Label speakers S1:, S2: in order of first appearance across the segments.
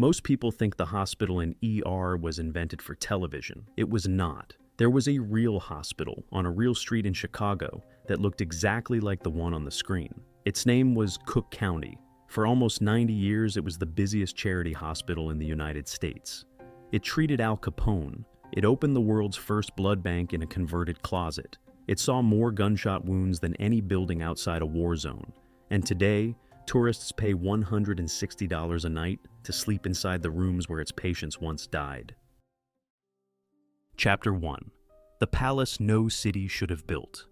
S1: Most people think the hospital in ER was invented for television. It was not. There was a real hospital on a real street in Chicago that looked exactly like the one on the screen. Its name was Cook County. For almost 90 years, it was the busiest charity hospital in the United States. It treated Al Capone. It opened the world's first blood bank in a converted closet. It saw more gunshot wounds than any building outside a war zone. And today, tourists pay $160 a night to sleep inside the rooms where its patients once died. Chapter 1. The Palace No City Should Have Built.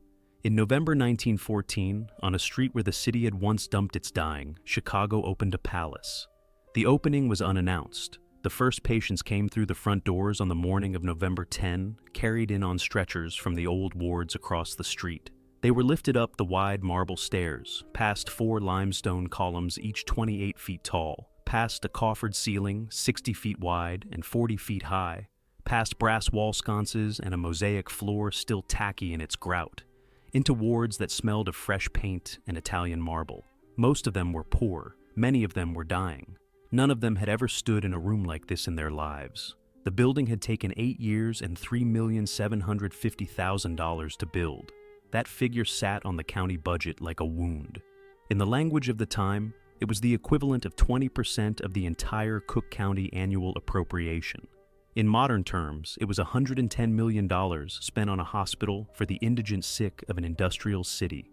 S1: In November 1914, on a street where the city had once dumped its dying, Chicago opened a palace. The opening was unannounced. The first patients came through the front doors on the morning of November 10, carried in on stretchers from the old wards across the street. They were lifted up the wide marble stairs, past 4 limestone columns each 28 feet tall, past a coffered ceiling 60 feet wide and 40 feet high, past brass wall sconces and a mosaic floor still tacky in its grout, into wards that smelled of fresh paint and Italian marble. Most of them were poor, many of them were dying. None of them had ever stood in a room like this in their lives. The building had taken 8 years and $3,750,000 to build. That figure sat on the county budget like a wound. In the language of the time, it was the equivalent of 20% of the entire Cook County annual appropriation. In modern terms, it was $110 million spent on a hospital for the indigent sick of an industrial city.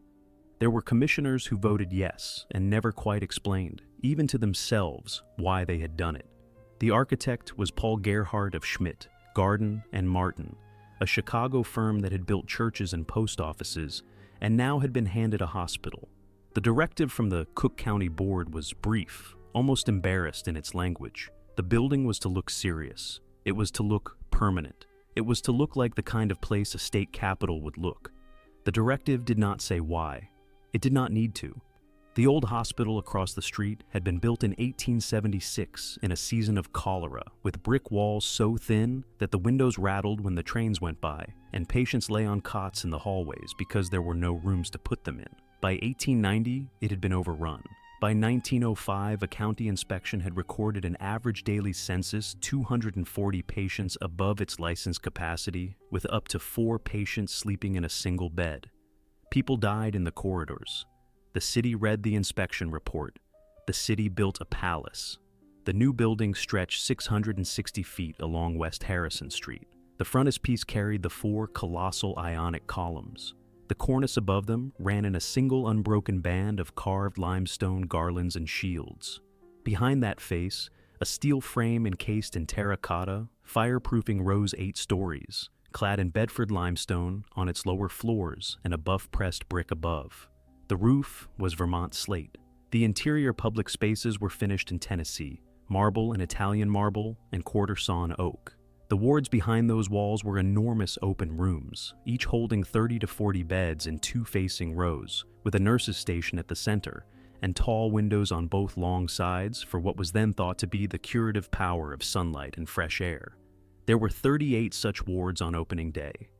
S1: There were commissioners who voted yes and never quite explained, even to themselves, why they had done it. The architect was Paul Gerhardt of Schmidt, Garden and Martin, a Chicago firm that had built churches and post offices and now had been handed a hospital. The directive from the Cook County Board was brief, almost embarrassed in its language. The building was to look serious. It was to look permanent. It was to look like the kind of place a state capitol would look. The directive did not say why. It did not need to. The old hospital across the street had been built in 1876 in a season of cholera, with brick walls so thin that the windows rattled when the trains went by, and patients lay on cots in the hallways because there were no rooms to put them in. By 1890, it had been overrun. By 1905, a county inspection had recorded an average daily census 240 patients above its licensed capacity, with up to 4 patients sleeping in a single bed. People died in the corridors. The city read the inspection report. The city built a palace. The new building stretched 660 feet along West Harrison Street. The frontispiece carried the 4 colossal Ionic columns. The cornice above them ran in a single unbroken band of carved limestone garlands and shields. Behind that face, a steel frame encased in terracotta, fireproofing rose 8 stories, clad in Bedford limestone on its lower floors and a buff-pressed brick above. The roof was Vermont slate. The interior public spaces were finished in Tennessee, marble and Italian marble, and quarter-sawn oak. The wards behind those walls were enormous open rooms, each holding 30 to 40 beds in 2 facing rows, with a nurse's station at the center, and tall windows on both long sides for what was then thought to be the curative power of sunlight and fresh air. There were 38 such wards on opening day.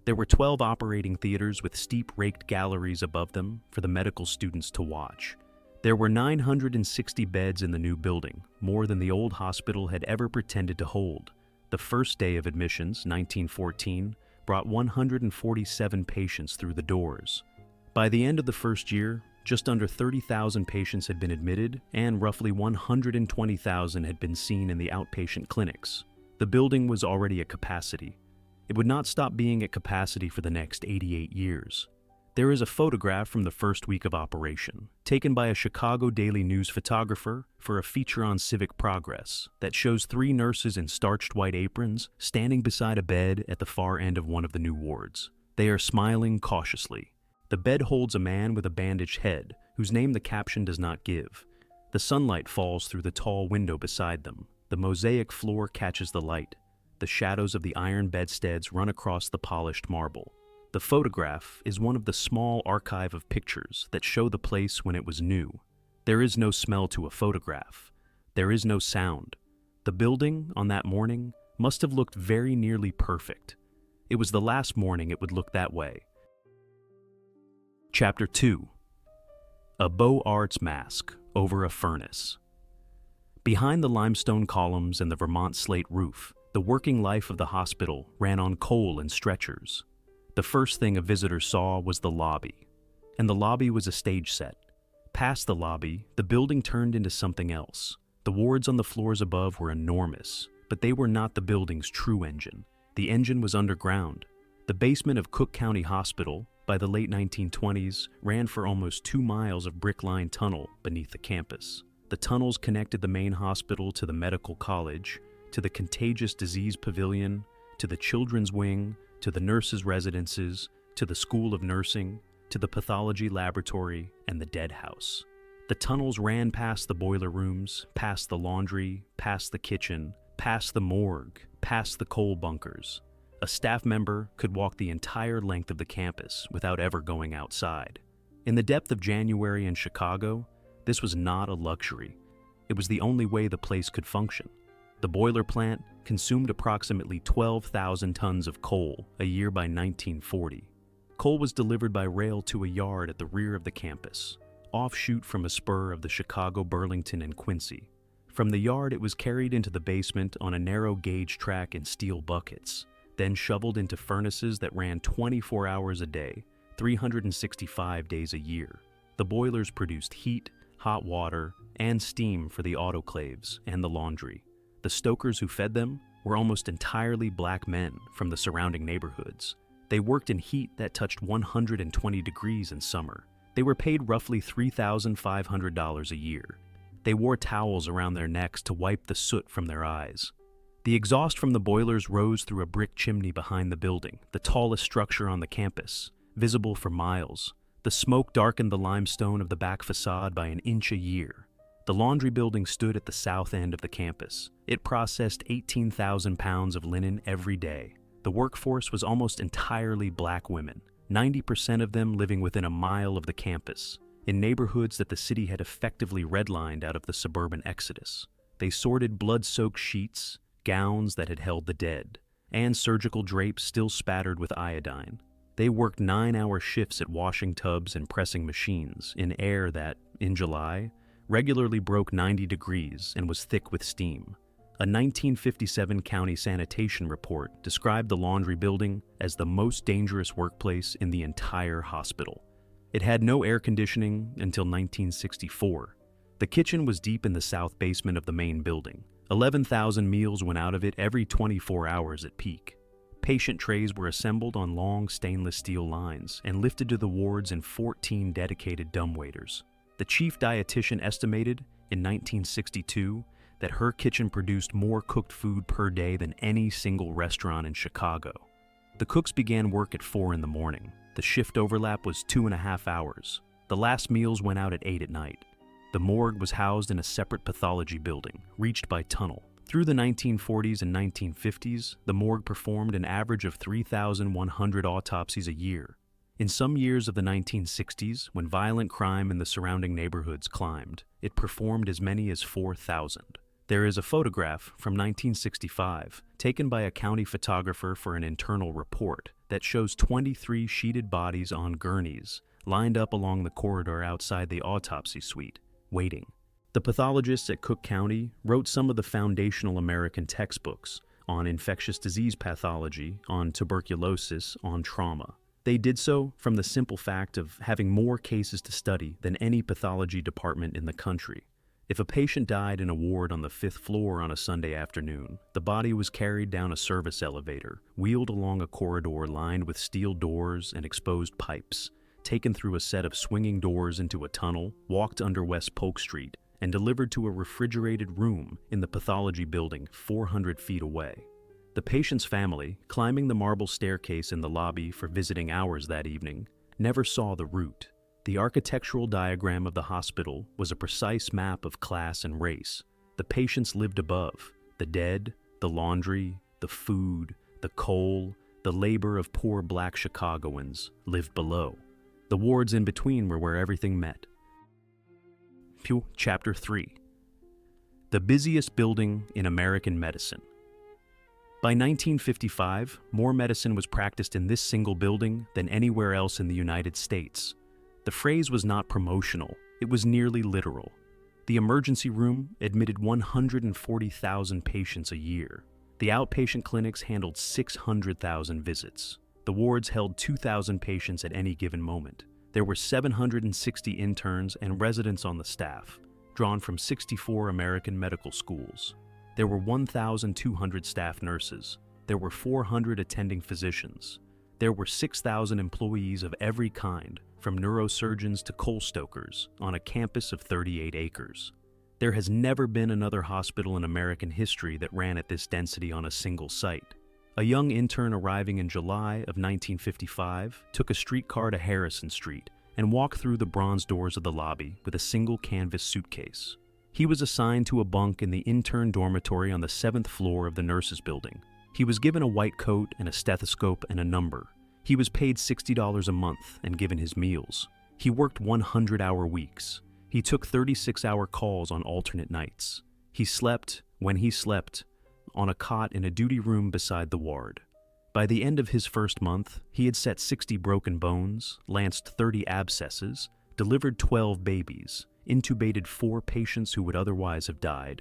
S1: There were 12 operating theaters with steep raked galleries above them for the medical students to watch. There were 960 beds in the new building, more than the old hospital had ever pretended to hold. The first day of admissions, 1914, brought 147 patients through the doors. By the end of the first year, just under 30,000 patients had been admitted, and roughly 120,000 had been seen in the outpatient clinics. The building was already at capacity. It would not stop being at capacity for the next 88 years. There is a photograph from the first week of operation, taken by a Chicago Daily News photographer for a feature on civic progress, that shows 3 nurses in starched white aprons standing beside a bed at the far end of one of the new wards. They are smiling cautiously. The bed holds a man with a bandaged head, whose name the caption does not give. The sunlight falls through the tall window beside them. The mosaic floor catches the light. The shadows of the iron bedsteads run across the polished marble. The photograph is one of the small archive of pictures that show the place when it was new. There is no smell to a photograph. There is no sound. The building, on that morning, must have looked very nearly perfect. It was the last morning it would look that way. Chapter 2. A Beaux Arts Mask Over a Furnace. Behind the limestone columns and the Vermont slate roof, the working life of the hospital ran on coal and stretchers. The first thing a visitor saw was the lobby. And the lobby was a stage set. Past the lobby, the building turned into something else. The wards on the floors above were enormous, but they were not the building's true engine. The engine was underground. The basement of Cook County Hospital, by the late 1920s, ran for almost 2 miles of brick-lined tunnel beneath the campus. The tunnels connected the main hospital to the medical college, to the contagious disease pavilion, to the children's wing, to the nurses' residences, to the school of nursing, to the pathology laboratory, and the dead house. The tunnels ran past the boiler rooms, past the laundry, past the kitchen, past the morgue, past the coal bunkers. A staff member could walk the entire length of the campus without ever going outside. In the depth of January in Chicago, this was not a luxury. It was the only way the place could function. The boiler plant consumed approximately 12,000 tons of coal a year by 1940. Coal was delivered by rail to a yard at the rear of the campus, offshoot from a spur of the Chicago, Burlington, and Quincy. From the yard, it was carried into the basement on a narrow gauge track in steel buckets, then shoveled into furnaces that ran 24 hours a day, 365 days a year. The boilers produced heat, hot water, and steam for the autoclaves and the laundry. The stokers who fed them were almost entirely black men from the surrounding neighborhoods. They worked in heat that touched 120 degrees in summer. They were paid roughly $3,500 a year. They wore towels around their necks to wipe the soot from their eyes. The exhaust from the boilers rose through a brick chimney behind the building, the tallest structure on the campus, visible for miles. The smoke darkened the limestone of the back facade by an inch a year. The laundry building stood at the south end of the campus. It processed 18,000 pounds of linen every day. The workforce was almost entirely black women, 90% of them living within a mile of the campus, in neighborhoods that the city had effectively redlined out of the suburban exodus. They sorted blood-soaked sheets, gowns that had held the dead, and surgical drapes still spattered with iodine. They worked 9-hour shifts at washing tubs and pressing machines in air that, in July, regularly broke 90 degrees and was thick with steam. A 1957 county sanitation report described the laundry building as the most dangerous workplace in the entire hospital. It had no air conditioning until 1964. The kitchen was deep in the south basement of the main building. 11,000 meals went out of it every 24 hours at peak. Patient trays were assembled on long stainless steel lines and lifted to the wards in 14 dedicated dumbwaiters. The chief dietitian estimated, in 1962, that her kitchen produced more cooked food per day than any single restaurant in Chicago. The cooks began work at 4 in the morning. The shift overlap was 2.5 hours. The last meals went out at 8 at night. The morgue was housed in a separate pathology building, reached by tunnel. Through the 1940s and 1950s, the morgue performed an average of 3,100 autopsies a year. In some years of the 1960s, when violent crime in the surrounding neighborhoods climbed, it performed as many as 4,000. There is a photograph from 1965, taken by a county photographer for an internal report, that shows 23 sheeted bodies on gurneys, lined up along the corridor outside the autopsy suite, waiting. The pathologists at Cook County wrote some of the foundational American textbooks on infectious disease pathology, on tuberculosis, on trauma. They did so from the simple fact of having more cases to study than any pathology department in the country. If a patient died in a ward on the 5th floor on a Sunday afternoon, the body was carried down a service elevator, wheeled along a corridor lined with steel doors and exposed pipes, taken through a set of swinging doors into a tunnel, walked under West Polk Street, and delivered to a refrigerated room in the pathology building 400 feet away. The patient's family, climbing the marble staircase in the lobby for visiting hours that evening, never saw the route. The architectural diagram of the hospital was a precise map of class and race. The patients lived above. The dead, the laundry, the food, the coal, the labor of poor black Chicagoans lived below. The wards in between were where everything met. Chapter 3. The busiest building in American medicine. By 1955, more medicine was practiced in this single building than anywhere else in the United States. The phrase was not promotional, it was nearly literal. The emergency room admitted 140,000 patients a year. The outpatient clinics handled 600,000 visits. The wards held 2,000 patients at any given moment. There were 760 interns and residents on the staff, drawn from 64 American medical schools. There were 1,200 staff nurses. There were 400 attending physicians. There were 6,000 employees of every kind, from neurosurgeons to coal stokers, on a campus of 38 acres. There has never been another hospital in American history that ran at this density on a single site. A young intern arriving in July of 1955 took a streetcar to Harrison Street and walked through the bronze doors of the lobby with a single canvas suitcase. He was assigned to a bunk in the intern dormitory on the 7th floor of the nurses' building. He was given a white coat and a stethoscope and a number. He was paid $60 a month and given his meals. He worked 100-hour weeks. He took 36-hour calls on alternate nights. He slept, when he slept, on a cot in a duty room beside the ward. By the end of his first month, he had set 60 broken bones, lanced 30 abscesses, delivered 12 babies, intubated 4 patients who would otherwise have died,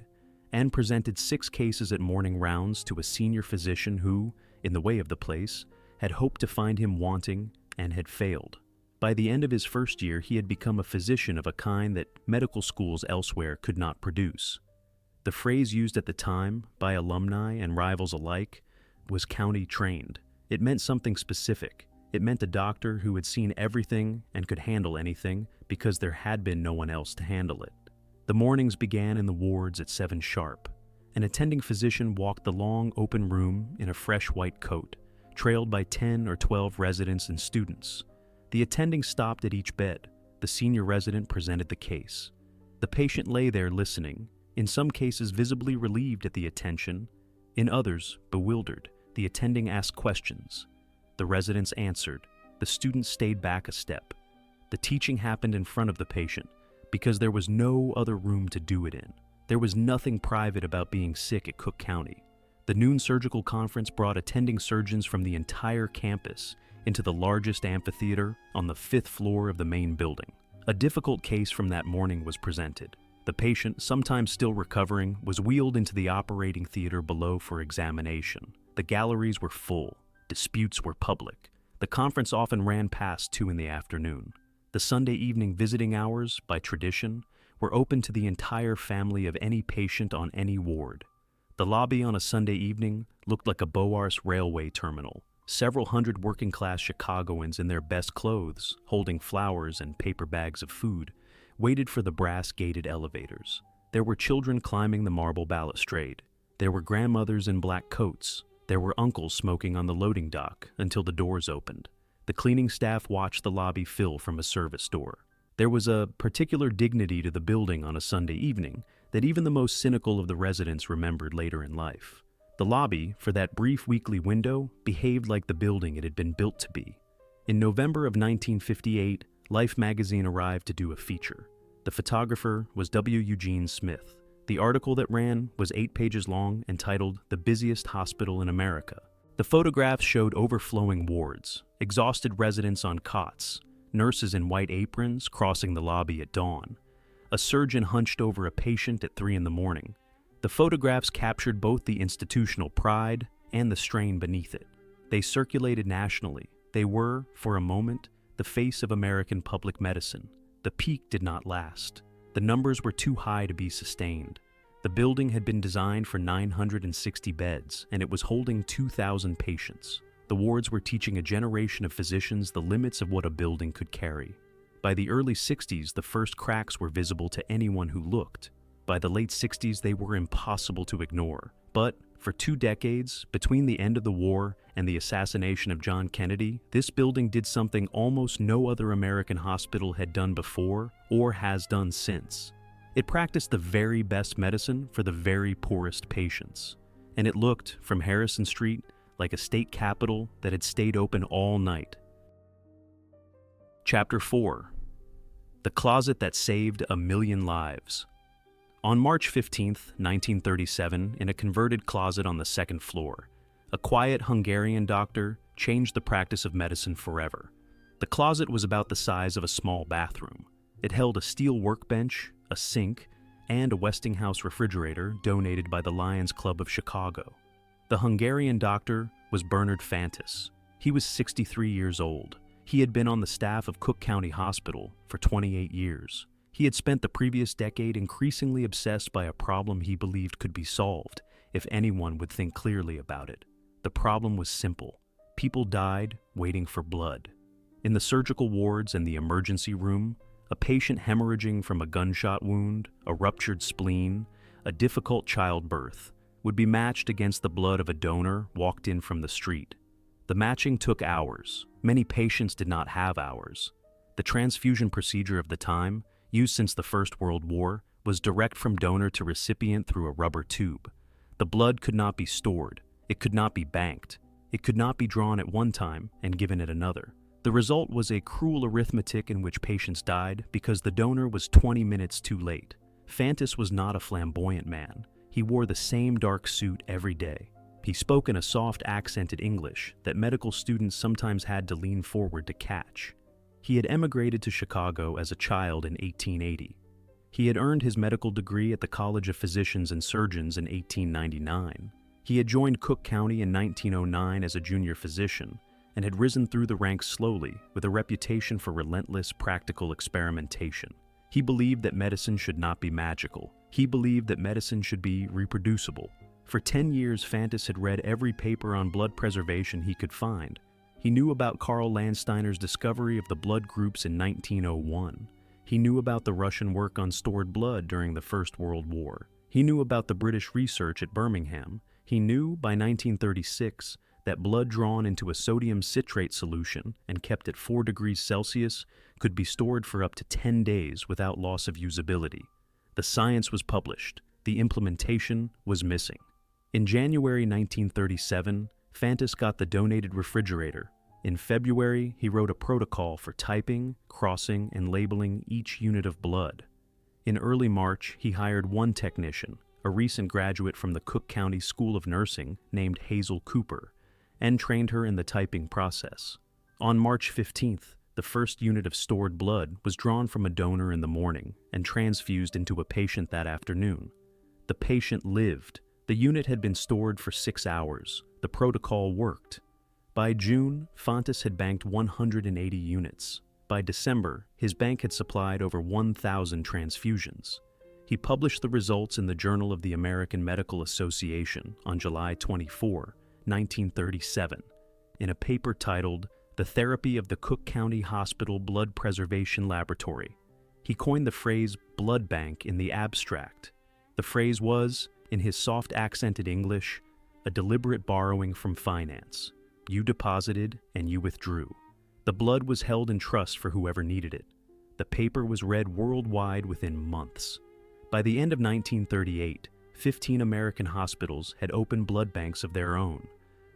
S1: and presented 6 cases at morning rounds to a senior physician who, in the way of the place, had hoped to find him wanting and had failed. By the end of his first year, he had become a physician of a kind that medical schools elsewhere could not produce. The phrase used at the time, by alumni and rivals alike, was county trained. It meant something specific. It meant a doctor who had seen everything and could handle anything because there had been no one else to handle it. The mornings began in the wards at 7 sharp. An attending physician walked the long, open room in a fresh white coat, trailed by 10 or 12 residents and students. The attending stopped at each bed. The senior resident presented the case. The patient lay there listening, in some cases visibly relieved at the attention, in others bewildered. The attending asked questions. The residents answered. The students stayed back a step. The teaching happened in front of the patient because there was no other room to do it in. There was nothing private about being sick at Cook County. The noon surgical conference brought attending surgeons from the entire campus into the largest amphitheater on the 5th floor of the main building. A difficult case from that morning was presented. The patient, sometimes still recovering, was wheeled into the operating theater below for examination. The galleries were full. Disputes were public. The conference often ran past 2 in the afternoon. The Sunday evening visiting hours, by tradition, were open to the entire family of any patient on any ward. The lobby on a Sunday evening looked like a Beaux Arts railway terminal. Several hundred working-class Chicagoans in their best clothes, holding flowers and paper bags of food, waited for the brass-gated elevators. There were children climbing the marble balustrade. There were grandmothers in black coats. There were uncles smoking on the loading dock until the doors opened. The cleaning staff watched the lobby fill from a service door. There was a particular dignity to the building on a Sunday evening that even the most cynical of the residents remembered later in life. The lobby, for that brief weekly window, behaved like the building it had been built to be. In November of 1958, Life magazine arrived to do a feature. The photographer was Eugene Smith. The article that ran was 8 pages long and titled "The Busiest Hospital in America." The photographs showed overflowing wards, exhausted residents on cots, nurses in white aprons crossing the lobby at dawn, a surgeon hunched over a patient at 3 in the morning. The photographs captured both the institutional pride and the strain beneath it. They circulated nationally. They were, for a moment, the face of American public medicine. The peak did not last. The numbers were too high to be sustained. The building had been designed for 960 beds, and it was holding 2,000 patients. The wards were teaching a generation of physicians the limits of what a building could carry. By the early 60s, the first cracks were visible to anyone who looked. By the late 60s, they were impossible to ignore. But for 2 decades, between the end of the war and the assassination of John Kennedy, this building did something almost no other American hospital had done before or has done since. It practiced the very best medicine for the very poorest patients. And it looked, from Harrison Street, like a state capitol that had stayed open all night. Chapter 4. The Closet That Saved a Million Lives. On March 15, 1937, in a converted closet on the 2nd floor, a quiet Hungarian doctor changed the practice of medicine forever. The closet was about the size of a small bathroom. It held a steel workbench, a sink, and a Westinghouse refrigerator donated by the Lions Club of Chicago. The Hungarian doctor was Bernard Fantus. He was 63 years old. He had been on the staff of Cook County Hospital for 28 years. He had spent the previous decade increasingly obsessed by a problem he believed could be solved if anyone would think clearly about it. The problem was simple. People died waiting for blood. In the surgical wards and the emergency room, a patient hemorrhaging from a gunshot wound, a ruptured spleen, a difficult childbirth, would be matched against the blood of a donor walked in from the street. The matching took hours. Many patients did not have hours. The transfusion procedure of the time, used since the First World War, was direct from donor to recipient through a rubber tube. The blood could not be stored. It could not be banked. It could not be drawn at one time and given at another. The result was a cruel arithmetic in which patients died because the donor was 20 minutes too late. Fantus was not a flamboyant man. He wore the same dark suit every day. He spoke in a soft accented English that medical students sometimes had to lean forward to catch. He had emigrated to Chicago as a child in 1880. He had earned his medical degree at the College of Physicians and Surgeons in 1899. He had joined Cook County in 1909 as a junior physician and had risen through the ranks slowly with a reputation for relentless practical experimentation. He believed that medicine should not be magical. He believed that medicine should be reproducible. For 10 years, Fantus had read every paper on blood preservation he could find. He knew about Karl Landsteiner's discovery of the blood groups in 1901. He knew about the Russian work on stored blood during the First World War. He knew about the British research at Birmingham. He knew, by 1936, that blood drawn into a sodium citrate solution and kept at 4 degrees Celsius could be stored for up to 10 days without loss of usability. The science was published. The implementation was missing. In January 1937, Fantus got the donated refrigerator. In February, he wrote a protocol for typing, crossing, and labeling each unit of blood. In early March, he hired one technician, a recent graduate from the Cook County School of Nursing named Hazel Cooper, and trained her in the typing process. On March 15th, the first unit of stored blood was drawn from a donor in the morning and transfused into a patient that afternoon. The patient lived. The unit had been stored for 6 hours. The protocol worked. By June, Fantus had banked 180 units. By December, his bank had supplied over 1,000 transfusions. He published the results in the Journal of the American Medical Association on July 24, 1937, in a paper titled "The Therapy of the Cook County Hospital Blood Preservation Laboratory." He coined the phrase "blood bank" in the abstract. The phrase was, in his soft accented English, a deliberate borrowing from finance. You deposited and you withdrew. The blood was held in trust for whoever needed it. The paper was read worldwide within months. By the end of 1938, 15 American hospitals had opened blood banks of their own.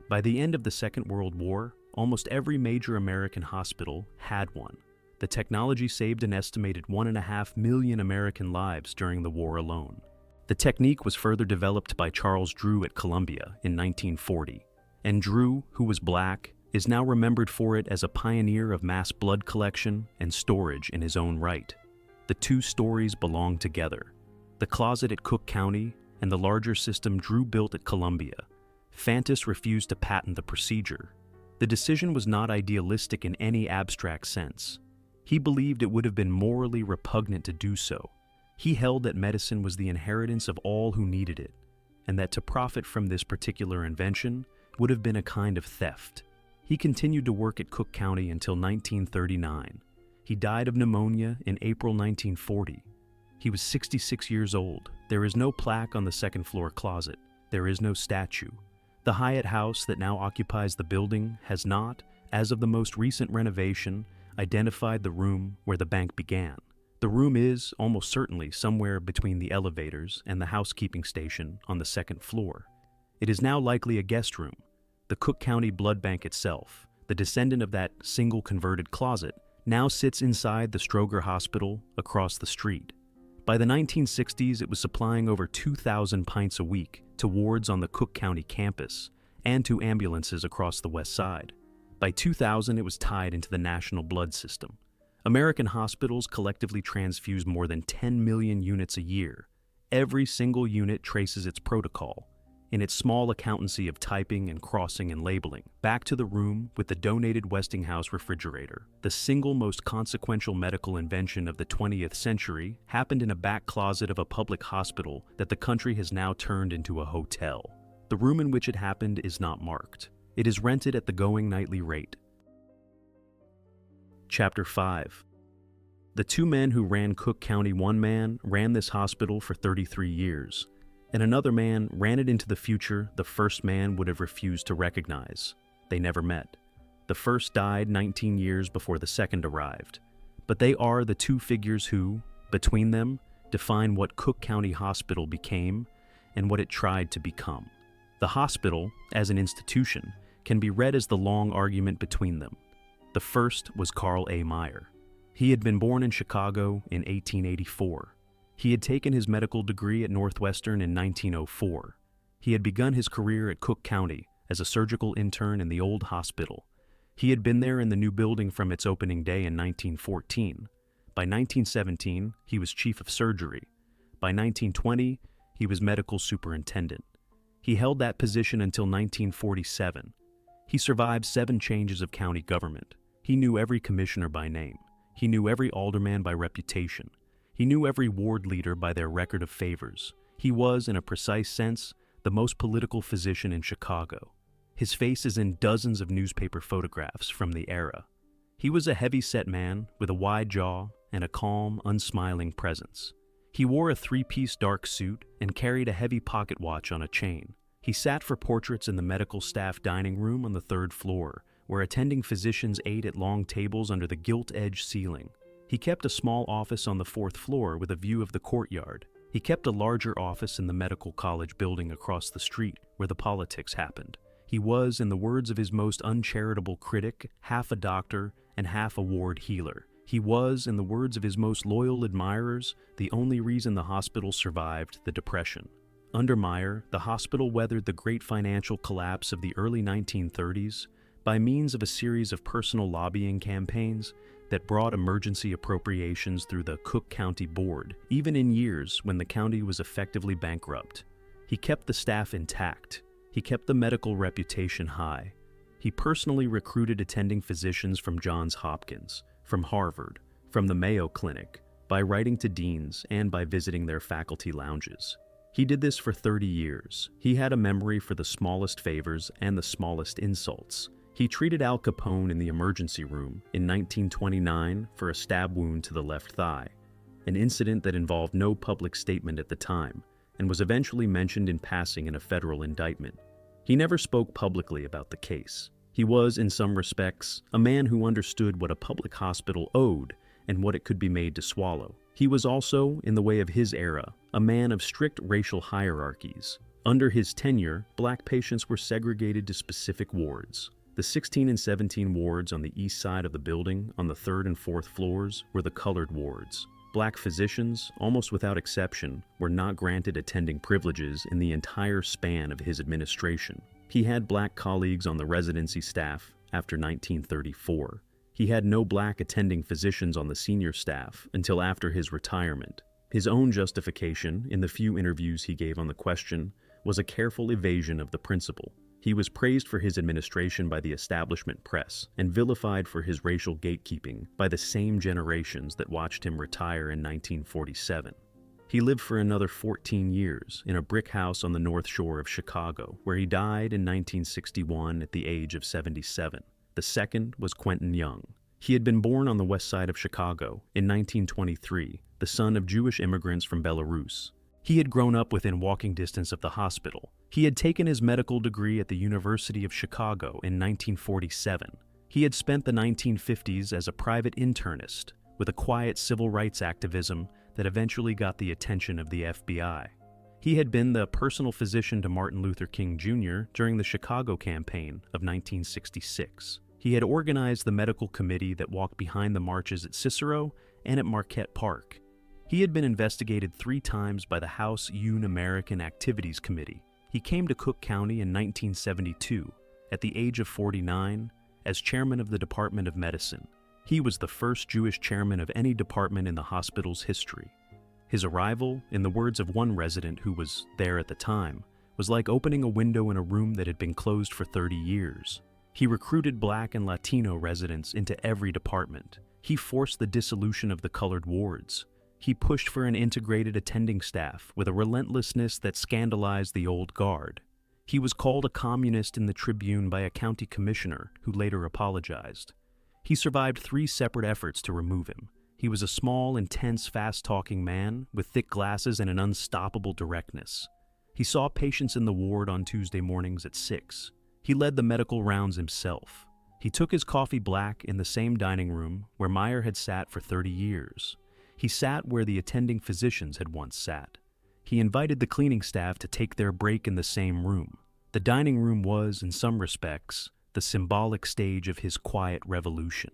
S1: By the end of the Second World War, almost every major American hospital had one. The technology saved an estimated 1.5 million American lives during the war alone. The technique was further developed by Charles Drew at Columbia in 1940, and Drew, who was black, is now remembered for it as a pioneer of mass blood collection and storage in his own right. The two stories belong together. The closet at Cook County and the larger system Drew built at Columbia. Fantus refused to patent the procedure. The decision was not idealistic in any abstract sense. He believed it would have been morally repugnant to do so. He held that medicine was the inheritance of all who needed it, and that to profit from this particular invention would have been a kind of theft. He continued to work at Cook County until 1939. He died of pneumonia in April 1940. He was 66 years old. There is no plaque on the second-floor closet. There is no statue. The Hyatt House that now occupies the building has not, as of the most recent renovation, identified the room where the bank began. The room is, almost certainly, somewhere between the elevators and the housekeeping station on the second floor. It is now likely a guest room. The Cook County Blood Bank itself, the descendant of that single converted closet, now sits inside the Stroger Hospital across the street. By the 1960s, it was supplying over 2,000 pints a week to wards on the Cook County campus and to ambulances across the west side. By 2000, it was tied into the national blood system. American hospitals collectively transfuse more than 10 million units a year. Every single unit traces its protocol, in its small accountancy of typing and crossing and labeling, back to the room with the donated Westinghouse refrigerator. The single most consequential medical invention of the 20th century happened in a back closet of a public hospital that the country has now turned into a hotel. The room in which it happened is not marked. It is rented at the going nightly rate. Chapter 5. The two men who ran Cook County. One man ran this hospital for 33 years. And another man ran it into the future the first man would have refused to recognize. They never met. The first died 19 years before the second arrived. But they are the two figures who, between them, define what Cook County Hospital became and what it tried to become. The hospital, as an institution, can be read as the long argument between them. The first was Karl A. Meyer. He had been born in Chicago in 1884. He had taken his medical degree at Northwestern in 1904. He had begun his career at Cook County as a surgical intern in the old hospital. He had been there in the new building from its opening day in 1914. By 1917, he was chief of surgery. By 1920, he was medical superintendent. He held that position until 1947. He survived 7 changes of county government. He knew every commissioner by name. He knew every alderman by reputation. He knew every ward leader by their record of favors. He was, in a precise sense, the most political physician in Chicago. His face is in dozens of newspaper photographs from the era. He was a heavy-set man with a wide jaw and a calm, unsmiling presence. He wore a 3-piece dark suit and carried a heavy pocket watch on a chain. He sat for portraits in the medical staff dining room on the 3rd floor, where attending physicians ate at long tables under the gilt-edged ceiling. He kept a small office on the 4th floor with a view of the courtyard. He kept a larger office in the medical college building across the street where the politics happened. He was, in the words of his most uncharitable critic, half a doctor and half a ward healer. He was, in the words of his most loyal admirers, the only reason the hospital survived the Depression. Under Meyer, the hospital weathered the great financial collapse of the early 1930s by means of a series of personal lobbying campaigns that brought emergency appropriations through the Cook County Board, even in years when the county was effectively bankrupt. He kept the staff intact. He kept the medical reputation high. He personally recruited attending physicians from Johns Hopkins, from Harvard, from the Mayo Clinic, by writing to deans and by visiting their faculty lounges. He did this for 30 years. He had a memory for the smallest favors and the smallest insults. He treated Al Capone in the emergency room in 1929 for a stab wound to the left thigh, an incident that involved no public statement at the time and was eventually mentioned in passing in a federal indictment. He never spoke publicly about the case. He was, in some respects, a man who understood what a public hospital owed and what it could be made to swallow. He was also, in the way of his era, a man of strict racial hierarchies. Under his tenure, black patients were segregated to specific wards. The 16 and 17 wards on the east side of the building, on the 3rd and 4th floors, were the colored wards. Black physicians, almost without exception, were not granted attending privileges in the entire span of his administration. He had black colleagues on the residency staff after 1934. He had no black attending physicians on the senior staff until after his retirement. His own justification, in the few interviews he gave on the question, was a careful evasion of the principle. He was praised for his administration by the establishment press and vilified for his racial gatekeeping by the same generations that watched him retire in 1947. He lived for another 14 years in a brick house on the North Shore of Chicago, where he died in 1961 at the age of 77. The second was Quentin Young. He had been born on the west side of Chicago in 1923, the son of Jewish immigrants from Belarus. He had grown up within walking distance of the hospital. He had taken his medical degree at the University of Chicago in 1947. He had spent the 1950s as a private internist with a quiet civil rights activism that eventually got the attention of the FBI. He had been the personal physician to Martin Luther King Jr. during the Chicago campaign of 1966. He had organized the medical committee that walked behind the marches at Cicero and at Marquette Park. He had been investigated 3 times by the House Un-American Activities Committee. He came to Cook County in 1972, at the age of 49, as chairman of the Department of Medicine. He was the first Jewish chairman of any department in the hospital's history. His arrival, in the words of one resident who was there at the time, was like opening a window in a room that had been closed for 30 years. He recruited Black and Latino residents into every department. He forced the dissolution of the colored wards. He pushed for an integrated attending staff with a relentlessness that scandalized the old guard. He was called a communist in the Tribune by a county commissioner who later apologized. He survived 3 separate efforts to remove him. He was a small, intense, fast-talking man with thick glasses and an unstoppable directness. He saw patients in the ward on Tuesday mornings at 6. He led the medical rounds himself. He took his coffee black in the same dining room where Meyer had sat for 30 years. He sat where the attending physicians had once sat. He invited the cleaning staff to take their break in the same room. The dining room was, in some respects, the symbolic stage of his quiet revolution.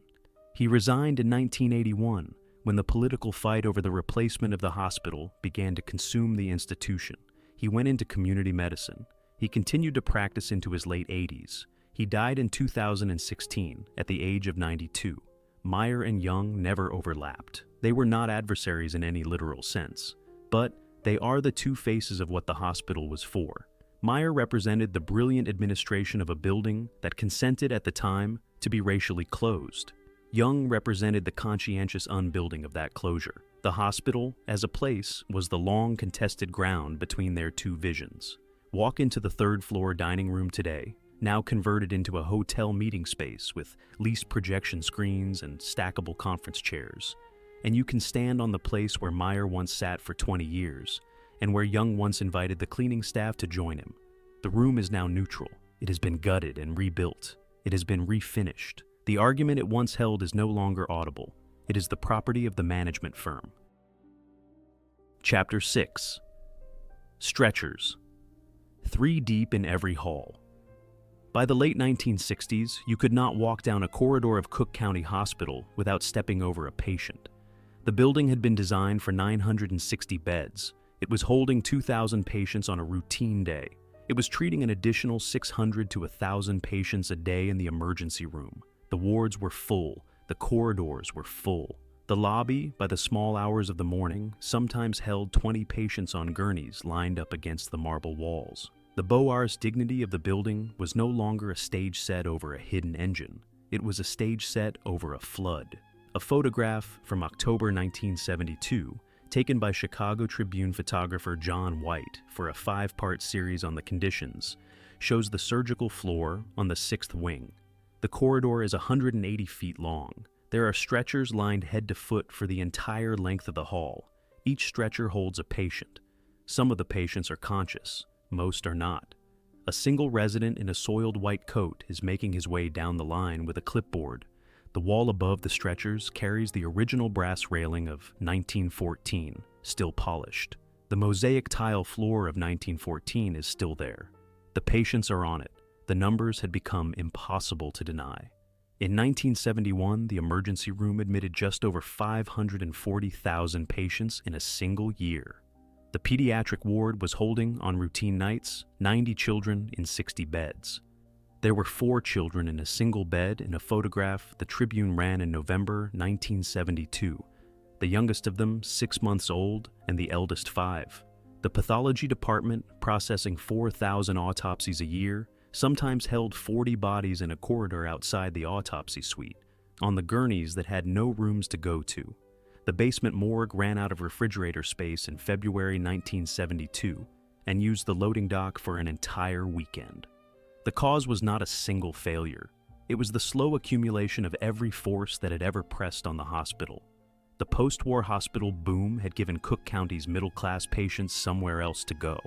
S1: He resigned in 1981 when the political fight over the replacement of the hospital began to consume the institution. He went into community medicine. He continued to practice into his late 80s. He died in 2016 at the age of 92. Meyer and Young never overlapped. They were not adversaries in any literal sense, but they are the two faces of what the hospital was for. Meyer represented the brilliant administration of a building that consented at the time to be racially closed. Young represented the conscientious unbuilding of that closure. The hospital, as a place, was the long contested ground between their two visions. Walk into the third-floor dining room today, now converted into a hotel meeting space with leased projection screens and stackable conference chairs, and you can stand on the place where Meyer once sat for 20 years, and where Young once invited the cleaning staff to join him. The room is now neutral. It has been gutted and rebuilt. It has been refinished. The argument it once held is no longer audible. It is the property of the management firm. Chapter 6. Stretchers. 3 deep in every hall. By the late 1960s, you could not walk down a corridor of Cook County Hospital without stepping over a patient. The building had been designed for 960 beds. It was holding 2,000 patients on a routine day. It was treating an additional 600 to 1,000 patients a day in the emergency room. The wards were full. The corridors were full. The lobby, by the small hours of the morning, sometimes held 20 patients on gurneys lined up against the marble walls. The Beaux Arts dignity of the building was no longer a stage set over a hidden engine. It was a stage set over a flood. A photograph from October 1972, taken by Chicago Tribune photographer John White for a 5-part series on the conditions, shows the surgical floor on the 6th wing. The corridor is 180 feet long. There are stretchers lined head to foot for the entire length of the hall. Each stretcher holds a patient. Some of the patients are conscious. Most are not. A single resident in a soiled white coat is making his way down the line with a clipboard. The wall above the stretchers carries the original brass railing of 1914, still polished. The mosaic tile floor of 1914 is still there. The patients are on it. The numbers had become impossible to deny. In 1971, the emergency room admitted just over 540,000 patients in a single year. The pediatric ward was holding, on routine nights, 90 children in 60 beds. There were 4 children in a single bed in a photograph the Tribune ran in November 1972, the youngest of them 6 months old and the eldest 5. The pathology department, processing 4,000 autopsies a year, sometimes held 40 bodies in a corridor outside the autopsy suite, on the gurneys that had no rooms to go to. The basement morgue ran out of refrigerator space in February 1972 and used the loading dock for an entire weekend. The cause was not a single failure. It was the slow accumulation of every force that had ever pressed on the hospital. The post-war hospital boom had given Cook County's middle-class patients somewhere else to go.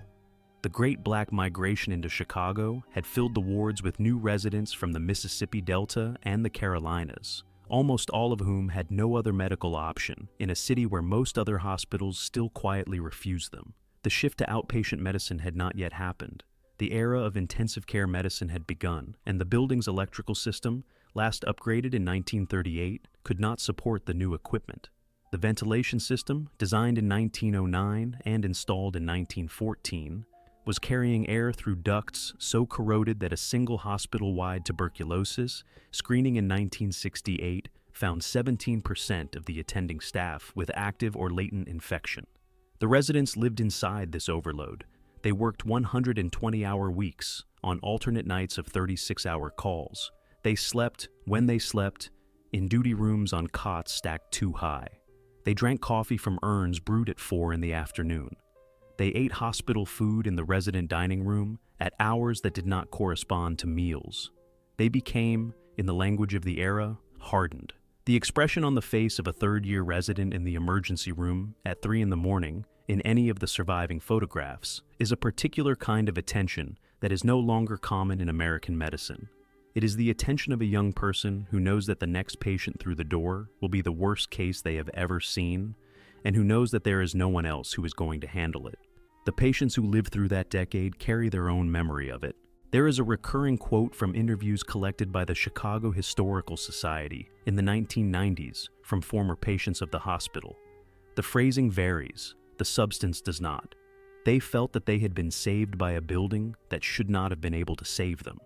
S1: The Great Black Migration into Chicago had filled the wards with new residents from the Mississippi Delta and the Carolinas, almost all of whom had no other medical option in a city where most other hospitals still quietly refused them. The shift to outpatient medicine had not yet happened. The era of intensive care medicine had begun, and the building's electrical system, last upgraded in 1938, could not support the new equipment. The ventilation system, designed in 1909 and installed in 1914, was carrying air through ducts so corroded that a single hospital-wide tuberculosis screening in 1968 found 17% of the attending staff with active or latent infection. The residents lived inside this overload. They worked 120-hour weeks on alternate nights of 36-hour calls. They slept, when they slept, in duty rooms on cots stacked too high. They drank coffee from urns brewed at 4 in the afternoon. They ate hospital food in the resident dining room at hours that did not correspond to meals. They became, in the language of the era, hardened. The expression on the face of a third-year resident in the emergency room at 3 in the morning in any of the surviving photographs is a particular kind of attention that is no longer common in American medicine. It is the attention of a young person who knows that the next patient through the door will be the worst case they have ever seen, and who knows that there is no one else who is going to handle it. The patients who lived through that decade carry their own memory of it. There is a recurring quote from interviews collected by the Chicago Historical Society in the 1990s from former patients of the hospital. The phrasing varies, the substance does not. They felt that they had been saved by a building that should not have been able to save them.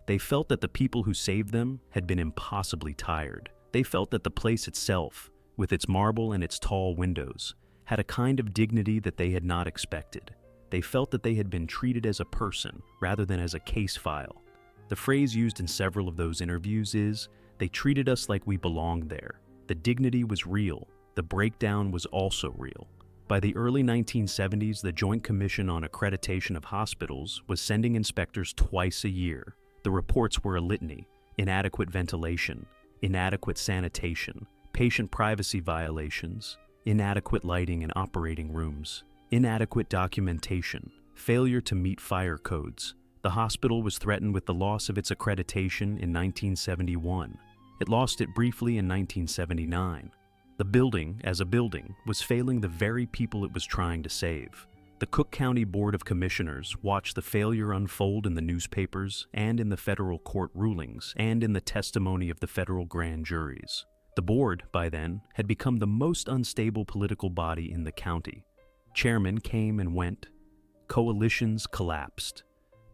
S1: They felt that the people who saved them had been impossibly tired. They felt that the place itself, with its marble and its tall windows, had a kind of dignity that they had not expected. They felt that they had been treated as a person rather than as a case file. The phrase used in several of those interviews is, "They treated us like we belonged there." The dignity was real. The breakdown was also real. By the early 1970s, the Joint Commission on Accreditation of Hospitals was sending inspectors twice a year. The reports were a litany: inadequate ventilation, inadequate sanitation, patient privacy violations, inadequate lighting in operating rooms, inadequate documentation, failure to meet fire codes. The hospital was threatened with the loss of its accreditation in 1971. It lost it briefly in 1979. The building, as a building, was failing the very people it was trying to save. The Cook County Board of Commissioners watched the failure unfold in the newspapers and in the federal court rulings and in the testimony of the federal grand juries. The board, by then, had become the most unstable political body in the county. Chairmen came and went. Coalitions collapsed.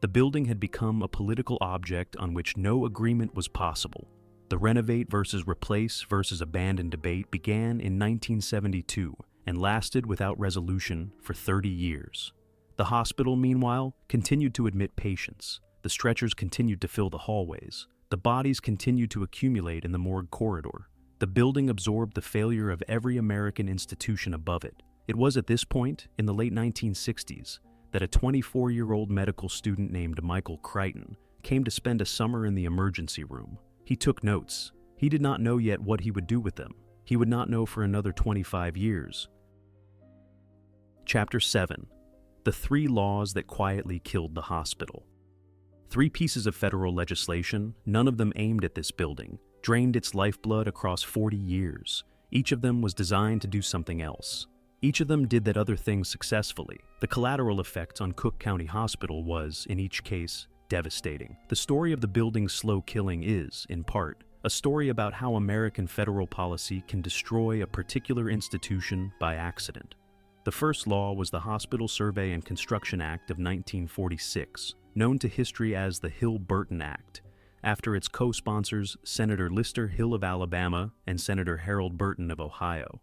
S1: The building had become a political object on which no agreement was possible. The renovate versus replace versus abandon debate began in 1972 and lasted without resolution for 30 years. The hospital, meanwhile, continued to admit patients. The stretchers continued to fill the hallways. The bodies continued to accumulate in the morgue corridor. The building absorbed the failure of every American institution above it. It was at this point, in the late 1960s, that a 24-year-old medical student named Michael Crichton came to spend a summer in the emergency room. He took notes. He did not know yet what he would do with them. He would not know for another 25 years. Chapter 7. The 3 laws that quietly killed the hospital. 3 pieces of federal legislation, none of them aimed at this building, drained its lifeblood across 40 years. Each of them was designed to do something else. Each of them did that other thing successfully. The collateral effect on Cook County Hospital was, in each case, devastating. The story of the building's slow killing is, in part, a story about how American federal policy can destroy a particular institution by accident. The first law was the Hospital Survey and Construction Act of 1946, known to history as the Hill-Burton Act, after its co-sponsors Senator Lister Hill of Alabama and Senator Harold Burton of Ohio.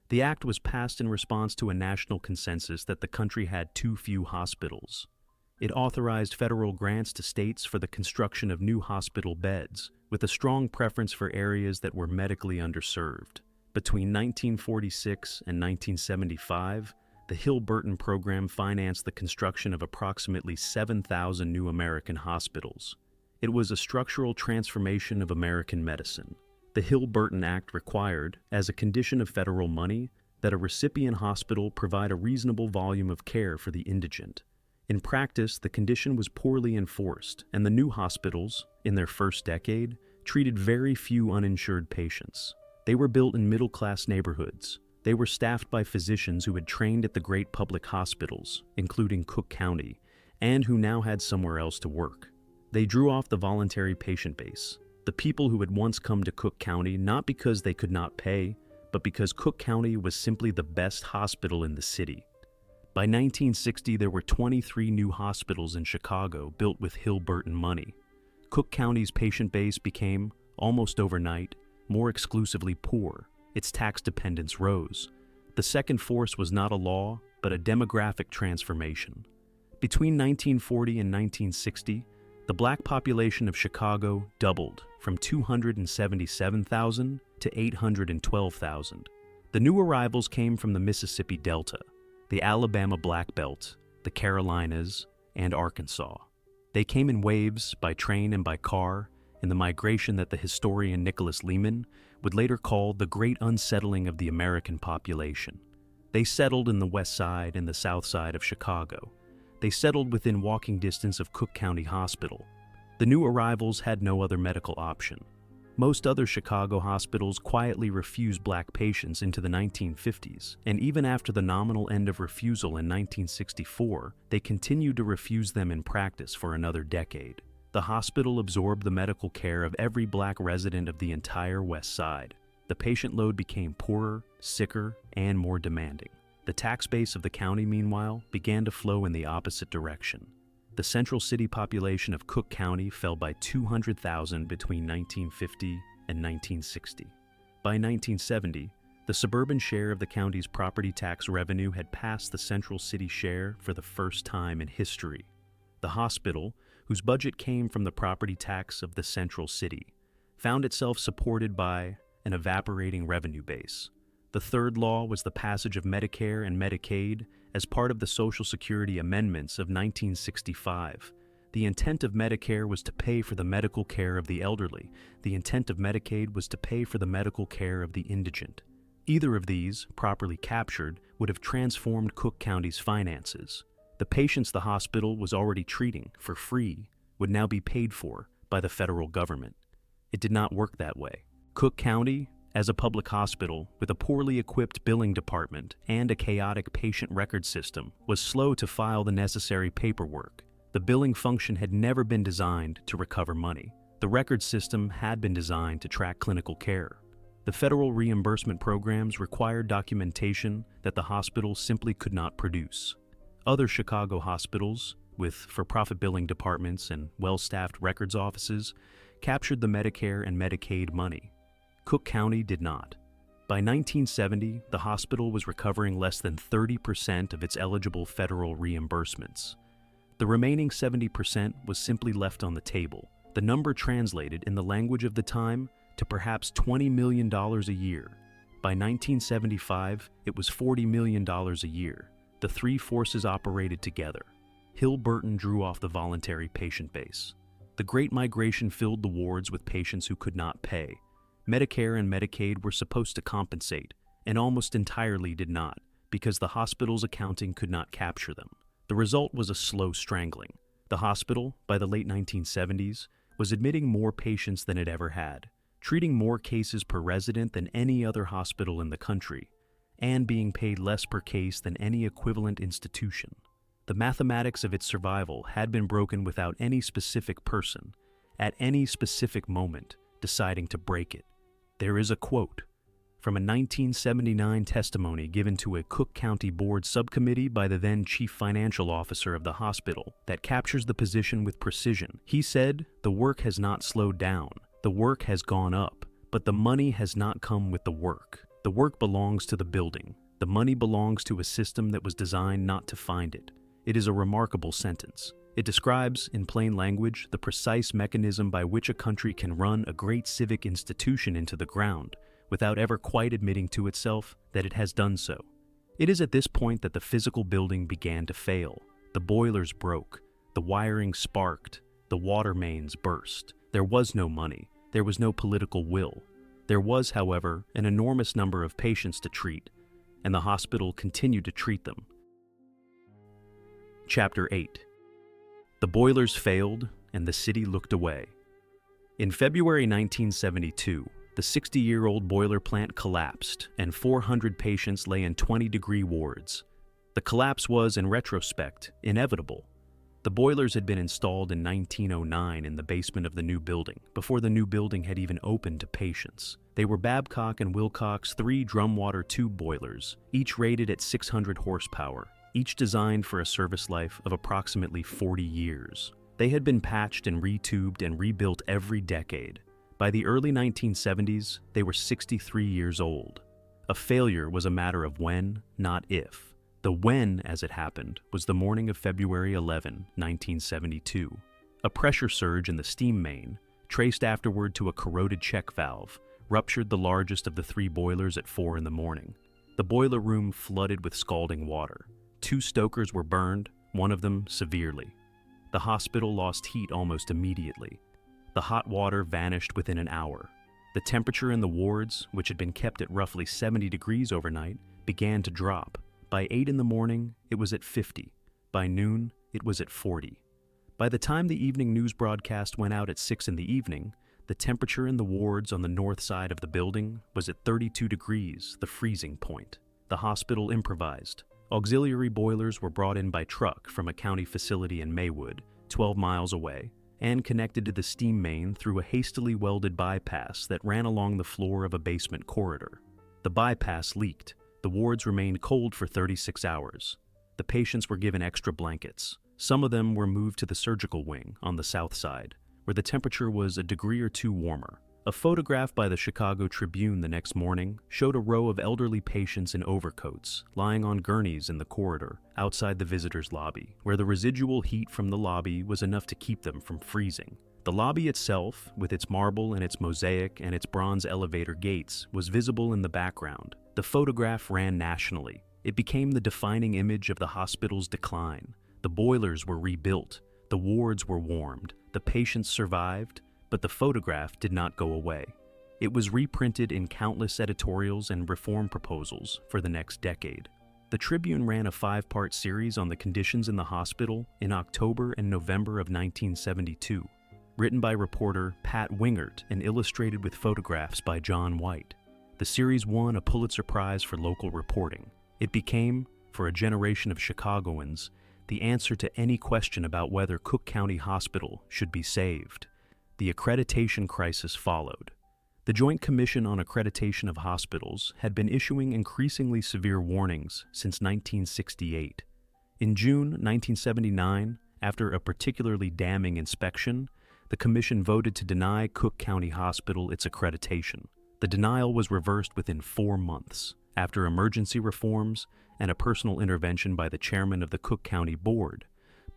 S1: The act was passed in response to a national consensus that the country had too few hospitals. It authorized federal grants to states for the construction of new hospital beds, with a strong preference for areas that were medically underserved. Between 1946 and 1975, the Hill-Burton program financed the construction of approximately 7,000 new American hospitals. It was a structural transformation of American medicine. The Hill-Burton Act required, as a condition of federal money, that a recipient hospital provide a reasonable volume of care for the indigent. In practice, the condition was poorly enforced, and the new hospitals, in their first decade, treated very few uninsured patients. They were built in middle-class neighborhoods. They were staffed by physicians who had trained at the great public hospitals, including Cook County, and who now had somewhere else to work. They drew off the voluntary patient base, the people who had once come to Cook County not because they could not pay, but because Cook County was simply the best hospital in the city. By 1960, there were 23 new hospitals in Chicago built with Hill-Burton money. Cook County's patient base became, almost overnight, more exclusively poor. Its tax dependence rose. The second force was not a law, but a demographic transformation. Between 1940 and 1960, the black population of Chicago doubled from 277,000 to 812,000. The new arrivals came from the Mississippi Delta, the Alabama Black Belt, the Carolinas, and Arkansas. They came in waves, by train and by car, in the migration that the historian Nicholas Leman would later call the Great Unsettling of the American population. They settled in the west side and the south side of Chicago. They settled within walking distance of Cook County Hospital. The new arrivals had no other medical option. Most other Chicago hospitals quietly refused black patients into the 1950s, and even after the nominal end of refusal in 1964, they continued to refuse them in practice for another decade. The hospital absorbed the medical care of every black resident of the entire West Side. The patient load became poorer, sicker, and more demanding. The tax base of the county, meanwhile, began to flow in the opposite direction. The central city population of Cook County fell by 200,000 between 1950 and 1960. By 1970, the suburban share of the county's property tax revenue had passed the central city share for the first time in history. The hospital, whose budget came from the property tax of the central city, found itself supported by an evaporating revenue base. The third law was the passage of Medicare and Medicaid as part of the Social Security Amendments of 1965. The intent of Medicare was to pay for the medical care of the elderly. The intent of Medicaid was to pay for the medical care of the indigent. Either of these, properly captured, would have transformed Cook County's finances. The patients the hospital was already treating for free would now be paid for by the federal government. It did not work that way. Cook County, as a public hospital with a poorly equipped billing department and a chaotic patient record system, was slow to file the necessary paperwork. The billing function had never been designed to recover money. The record system had been designed to track clinical care. The federal reimbursement programs required documentation that the hospital simply could not produce. Other Chicago hospitals, with for-profit billing departments and well-staffed records offices, captured the Medicare and Medicaid money. Cook County did not. By 1970, the hospital was recovering less than 30% of its eligible federal reimbursements. The remaining 70% was simply left on the table. The number translated in the language of the time to perhaps $20 million a year. By 1975, it was $40 million a year. The three forces operated together. Hill-Burton drew off the voluntary patient base. The Great Migration filled the wards with patients who could not pay. Medicare and Medicaid were supposed to compensate, and almost entirely did not, because the hospital's accounting could not capture them. The result was a slow strangling. The hospital, by the late 1970s, was admitting more patients than it ever had, treating more cases per resident than any other hospital in the country, and being paid less per case than any equivalent institution. The mathematics of its survival had been broken without any specific person, at any specific moment, deciding to break it. There is a quote from a 1979 testimony given to a Cook County Board subcommittee by the then chief financial officer of the hospital that captures the position with precision. He said, "The work has not slowed down. The work has gone up, but the money has not come with the work. The work belongs to the building. The money belongs to a system that was designed not to find it." It is a remarkable sentence. It describes, in plain language, the precise mechanism by which a country can run a great civic institution into the ground without ever quite admitting to itself that it has done so. It is at this point that the physical building began to fail. The boilers broke, the wiring sparked, the water mains burst. There was no money. There was no political will. There was, however, an enormous number of patients to treat, and the hospital continued to treat them. Chapter 8. The boilers failed, and the city looked away. In February 1972, the 60-year-old boiler plant collapsed, and 400 patients lay in 20-degree wards. The collapse was, in retrospect, inevitable. The boilers had been installed in 1909 in the basement of the new building, before the new building had even opened to patients. They were Babcock and Wilcox 3 drumwater tube boilers, each rated at 600 horsepower. Each designed for a service life of approximately 40 years. They had been patched and retubed and rebuilt every decade. By the early 1970s, they were 63 years old. A failure was a matter of when, not if. The when, as it happened, was the morning of February 11, 1972. A pressure surge in the steam main, traced afterward to a corroded check valve, ruptured the largest of the 3 boilers at 4 in the morning. The boiler room flooded with scalding water. 2 stokers were burned, one of them severely. The hospital lost heat almost immediately. The hot water vanished within an hour. The temperature in the wards, which had been kept at roughly 70 degrees overnight, began to drop. By 8 in the morning, it was at 50. By noon, it was at 40. By the time the evening news broadcast went out at 6 in the evening, the temperature in the wards on the north side of the building was at 32 degrees, the freezing point. The hospital improvised. Auxiliary boilers were brought in by truck from a county facility in Maywood, 12 miles away, and connected to the steam main through a hastily welded bypass that ran along the floor of a basement corridor. The bypass leaked. The wards remained cold for 36 hours. The patients were given extra blankets. Some of them were moved to the surgical wing on the south side, where the temperature was a degree or 2 warmer. A photograph by the Chicago Tribune the next morning showed a row of elderly patients in overcoats lying on gurneys in the corridor outside the visitors' lobby, where the residual heat from the lobby was enough to keep them from freezing. The lobby itself, with its marble and its mosaic and its bronze elevator gates, was visible in the background. The photograph ran nationally. It became the defining image of the hospital's decline. The boilers were rebuilt. The wards were warmed. The patients survived, but the photograph did not go away. It was reprinted in countless editorials and reform proposals for the next decade. The Tribune ran a 5-part series on the conditions in the hospital in October and November of 1972, written by reporter Pat Wingert and illustrated with photographs by John White. The series won a Pulitzer Prize for local reporting. It became, for a generation of Chicagoans, the answer to any question about whether Cook County Hospital should be saved. The accreditation crisis followed. The Joint Commission on Accreditation of Hospitals had been issuing increasingly severe warnings since 1968. In June 1979, after a particularly damning inspection, the Commission voted to deny Cook County Hospital its accreditation. The denial was reversed within 4 months, after emergency reforms and a personal intervention by the chairman of the Cook County Board.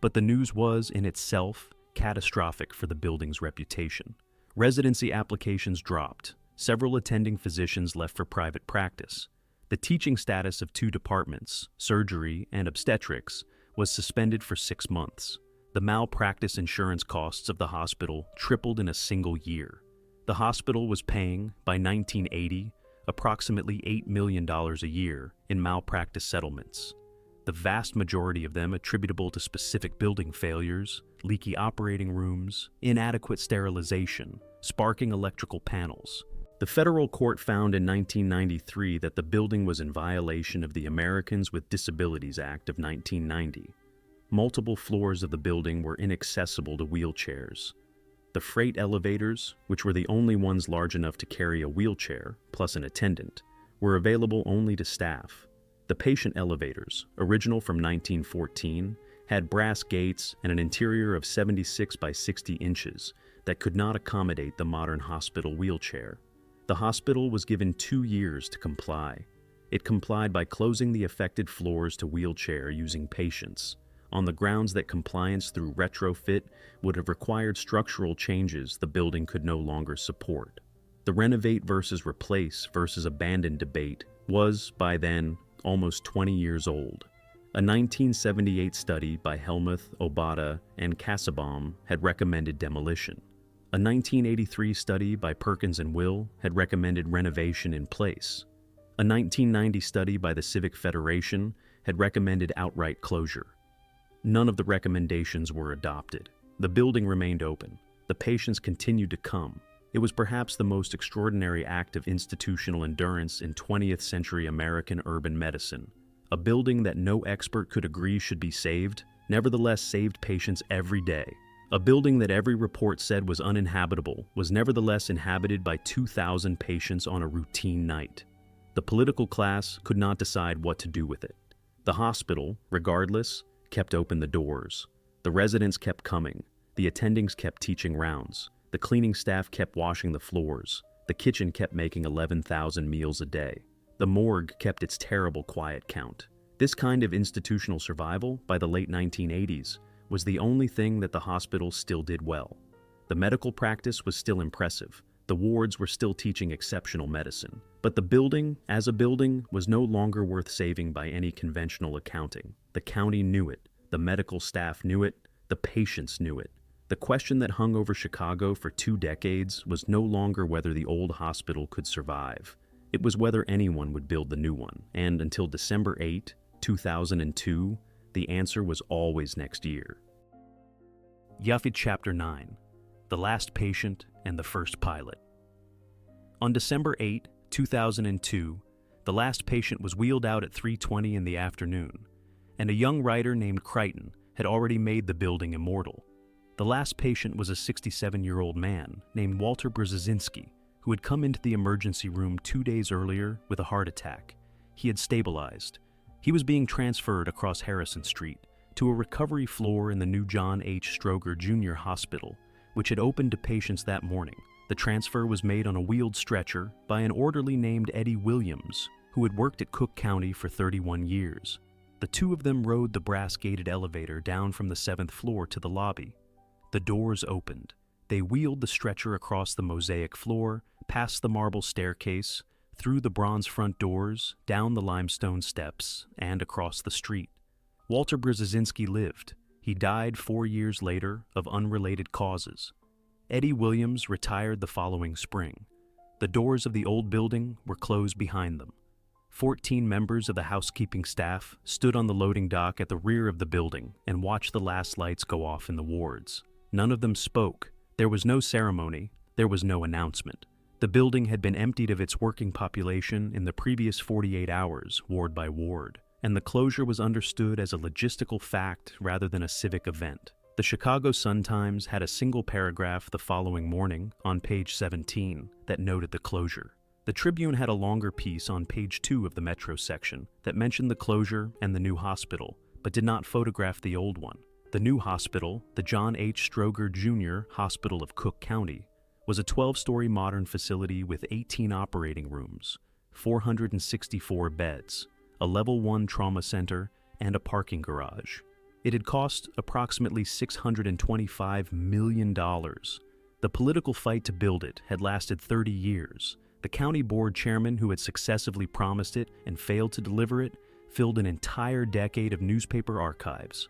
S1: But the news was, in itself, catastrophic for the building's reputation. Residency applications dropped. Several attending physicians left for private practice. The teaching status of 2 departments, surgery and obstetrics, was suspended for 6 months. The malpractice insurance costs of the hospital tripled in a single year. The hospital was paying, by 1980, approximately $8 million a year in malpractice settlements, the vast majority of them attributable to specific building failures, leaky operating rooms, inadequate sterilization, sparking electrical panels. The federal court found in 1993 that the building was in violation of the Americans with Disabilities Act of 1990. Multiple floors of the building were inaccessible to wheelchairs. The freight elevators, which were the only ones large enough to carry a wheelchair, plus an attendant, were available only to staff. The patient elevators, original from 1914, had brass gates and an interior of 76 by 60 inches that could not accommodate the modern hospital wheelchair. The hospital was given 2 years to comply. It complied by closing the affected floors to wheelchair using patients, on the grounds that compliance through retrofit would have required structural changes the building could no longer support. The renovate versus replace versus abandon debate was, by then, almost 20 years old. A 1978 study by Helmuth, Obata, and Kassebaum had recommended demolition. A 1983 study by Perkins and Will had recommended renovation in place. A 1990 study by the Civic Federation had recommended outright closure. None of the recommendations were adopted. The building remained open. The patients continued to come. It was perhaps the most extraordinary act of institutional endurance in 20th century American urban medicine. A building that no expert could agree should be saved, nevertheless saved patients every day. A building that every report said was uninhabitable was nevertheless inhabited by 2,000 patients on a routine night. The political class could not decide what to do with it. The hospital, regardless, kept open the doors. The residents kept coming. The attendings kept teaching rounds. The cleaning staff kept washing the floors. The kitchen kept making 11,000 meals a day. The morgue kept its terrible quiet count. This kind of institutional survival, by the late 1980s, was the only thing that the hospital still did well. The medical practice was still impressive. The wards were still teaching exceptional medicine. But the building, as a building, was no longer worth saving by any conventional accounting. The county knew it. The medical staff knew it. The patients knew it. The question that hung over Chicago for 2 decades was no longer whether the old hospital could survive. It was whether anyone would build the new one. And until December 8, 2002, the answer was always next year. Yafid Chapter 9. The Last Patient and the First Pilot. On December 8, 2002, the last patient was wheeled out at 3:20 in the afternoon, and a young writer named Crichton had already made the building immortal. The last patient was a 67-year-old man named Walter Brzezinski, who had come into the emergency room 2 days earlier with a heart attack. He had stabilized. He was being transferred across Harrison Street to a recovery floor in the new John H. Stroger Jr. Hospital, which had opened to patients that morning. The transfer was made on a wheeled stretcher by an orderly named Eddie Williams, who had worked at Cook County for 31 years. The two of them rode the brass-gated elevator down from the 7th floor to the lobby. The doors opened. They wheeled the stretcher across the mosaic floor, past the marble staircase, through the bronze front doors, down the limestone steps, and across the street. Walter Brzezinski lived. He died 4 years later of unrelated causes. Eddie Williams retired the following spring. The doors of the old building were closed behind them. 14 members of the housekeeping staff stood on the loading dock at the rear of the building and watched the last lights go off in the wards. None of them spoke. There was no ceremony. There was no announcement. The building had been emptied of its working population in the previous 48 hours, ward by ward, and the closure was understood as a logistical fact rather than a civic event. The Chicago Sun-Times had a single paragraph the following morning on page 17 that noted the closure. The Tribune had a longer piece on page 2 of the Metro section that mentioned the closure and the new hospital, but did not photograph the old one. The new hospital, the John H. Stroger Jr. Hospital of Cook County, was a 12-story modern facility with 18 operating rooms, 464 beds, a level 1 trauma center, and a parking garage. It had cost approximately $625 million. The political fight to build it had lasted 30 years. The county board chairman who had successively promised it and failed to deliver it filled an entire decade of newspaper archives.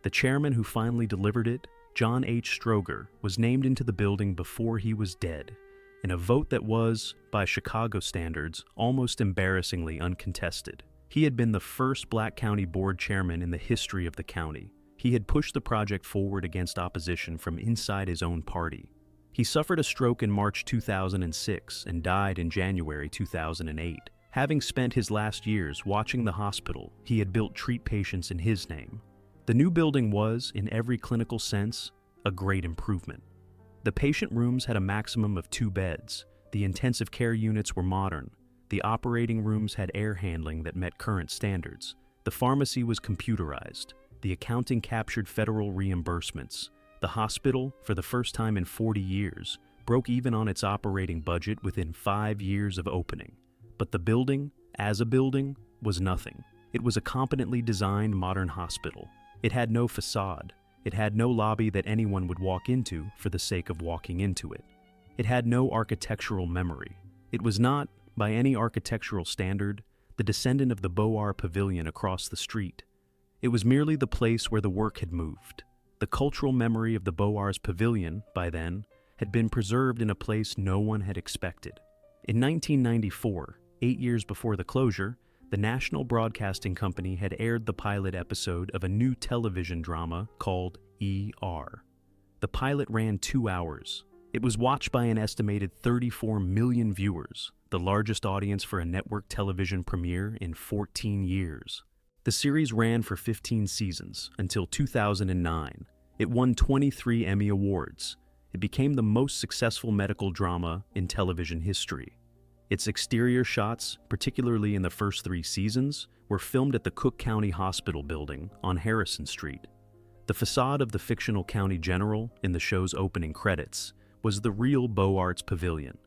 S1: The chairman who finally delivered it, John H. Stroger, was named into the building before he was dead, in a vote that was, by Chicago standards, almost embarrassingly uncontested. He had been the first black county board chairman in the history of the county. He had pushed the project forward against opposition from inside his own party. He suffered a stroke in March 2006 and died in January 2008. Having spent his last years watching the hospital he had built treat patients in his name, the new building was, in every clinical sense, a great improvement. The patient rooms had a maximum of 2 beds. The intensive care units were modern. The operating rooms had air handling that met current standards. The pharmacy was computerized. The accounting captured federal reimbursements. The hospital, for the first time in 40 years, broke even on its operating budget within 5 years of opening. But the building, as a building, was nothing. It was a competently designed modern hospital. It had no facade. It had no lobby that anyone would walk into for the sake of walking into it. It had no architectural memory. It was not, by any architectural standard, the descendant of the Beaux Arts pavilion across the street. It was merely the place where the work had moved. The cultural memory of the Beaux Arts pavilion, by then, had been preserved in a place no one had expected. In 1994, 8 years before the closure, the National Broadcasting Company had aired the pilot episode of a new television drama called ER. The pilot ran 2 hours. It was watched by an estimated 34 million viewers, the largest audience for a network television premiere in 14 years. The series ran for 15 seasons until 2009. It won 23 Emmy Awards. It became the most successful medical drama in television history. Its exterior shots, particularly in the first 3 seasons, were filmed at the Cook County Hospital building on Harrison Street. The facade of the fictional county general in the show's opening credits was the real Beaux Arts pavilion.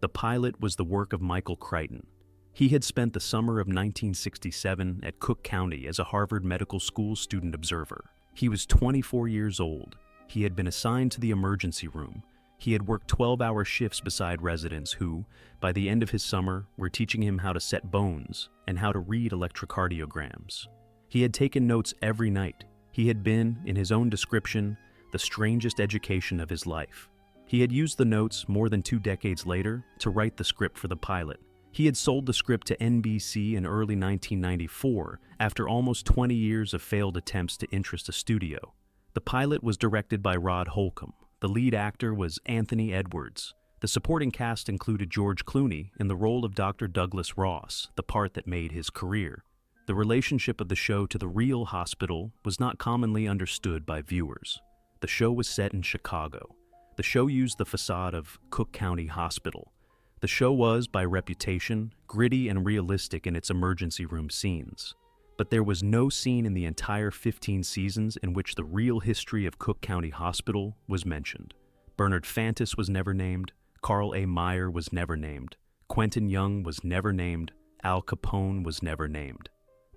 S1: The pilot was the work of Michael Crichton. He had spent the summer of 1967 at Cook County as a Harvard Medical School student observer. He was 24 years old. He had been assigned to the emergency room. He had worked 12-hour shifts beside residents who, by the end of his summer, were teaching him how to set bones and how to read electrocardiograms. He had taken notes every night. He had been, in his own description, the strangest education of his life. He had used the notes more than 2 decades later to write the script for the pilot. He had sold the script to NBC in early 1994 after almost 20 years of failed attempts to interest a studio. The pilot was directed by Rod Holcomb. The lead actor was Anthony Edwards. The supporting cast included George Clooney in the role of Dr. Douglas Ross, the part that made his career. The relationship of the show to the real hospital was not commonly understood by viewers. The show was set in Chicago. The show used the facade of Cook County Hospital. The show was, by reputation, gritty and realistic in its emergency room scenes. But there was no scene in the entire 15 seasons in which the real history of Cook County Hospital was mentioned. Bernard Fantus was never named. Karl A Meyer was never named. Quentin Young was never named. Al Capone was never named.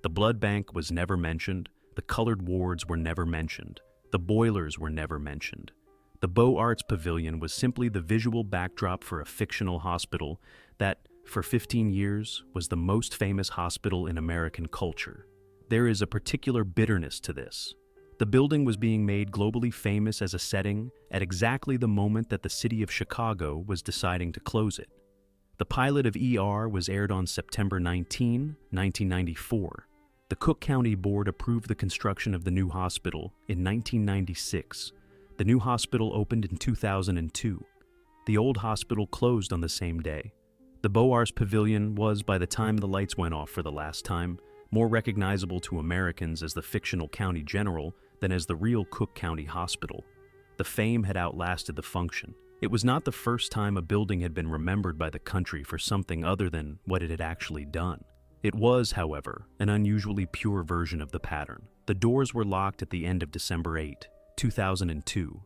S1: The blood bank was never mentioned. The colored wards were never mentioned. The boilers were never mentioned. The Beaux Arts pavilion was simply the visual backdrop for a fictional hospital that, for 15 years, was the most famous hospital in American culture. There is a particular bitterness to this. The building was being made globally famous as a setting at exactly the moment that the city of Chicago was deciding to close it. The pilot of ER was aired on September 19, 1994. The Cook County Board approved the construction of the new hospital in 1996. The new hospital opened in 2002. The old hospital closed on the same day. The Beaux Arts Pavilion was, by the time the lights went off for the last time, more recognizable to Americans as the fictional county general than as the real Cook County Hospital. The fame had outlasted the function. It was not the first time a building had been remembered by the country for something other than what it had actually done. It was, however, an unusually pure version of the pattern. The doors were locked at the end of December 8, 2002.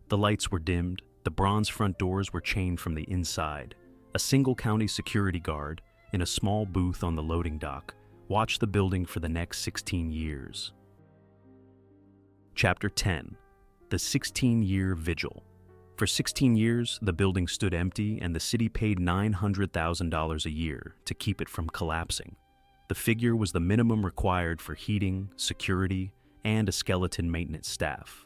S1: The lights were dimmed. The bronze front doors were chained from the inside. A single county security guard, in a small booth on the loading dock, watched the building for the next 16 years. Chapter 10. The 16-Year Vigil. For 16 years, the building stood empty and the city paid $900,000 a year to keep it from collapsing. The figure was the minimum required for heating, security, and a skeleton maintenance staff.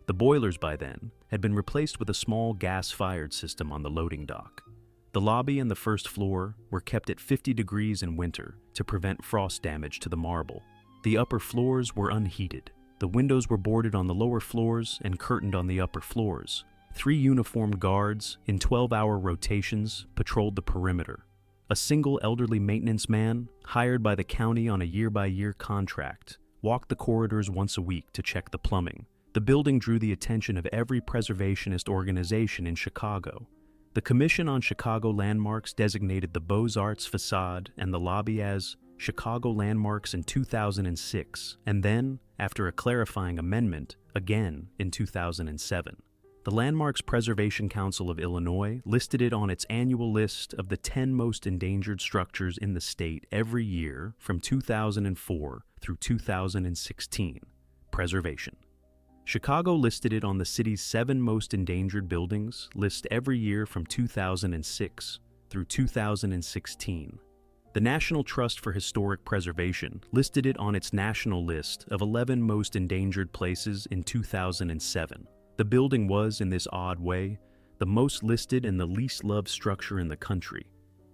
S1: The boilers by then had been replaced with a small gas-fired system on the loading dock. The lobby and the first floor were kept at 50 degrees in winter to prevent frost damage to the marble. The upper floors were unheated. The windows were boarded on the lower floors and curtained on the upper floors. 3 uniformed guards in 12-hour rotations patrolled the perimeter. A single elderly maintenance man, hired by the county on a year-by-year contract, walked the corridors once a week to check the plumbing. The building drew the attention of every preservationist organization in Chicago. The Commission on Chicago Landmarks designated the Beaux Arts facade and the lobby as Chicago Landmarks in 2006, and then, after a clarifying amendment, again in 2007. The Landmarks Preservation Council of Illinois listed it on its annual list of the 10 most endangered structures in the state every year from 2004 through 2016. Preservation. Chicago listed it on the city's 7 most endangered buildings list every year from 2006 through 2016. The National Trust for Historic Preservation listed it on its national list of 11 most endangered places in 2007. The building was, in this odd way, the most listed and the least loved structure in the country.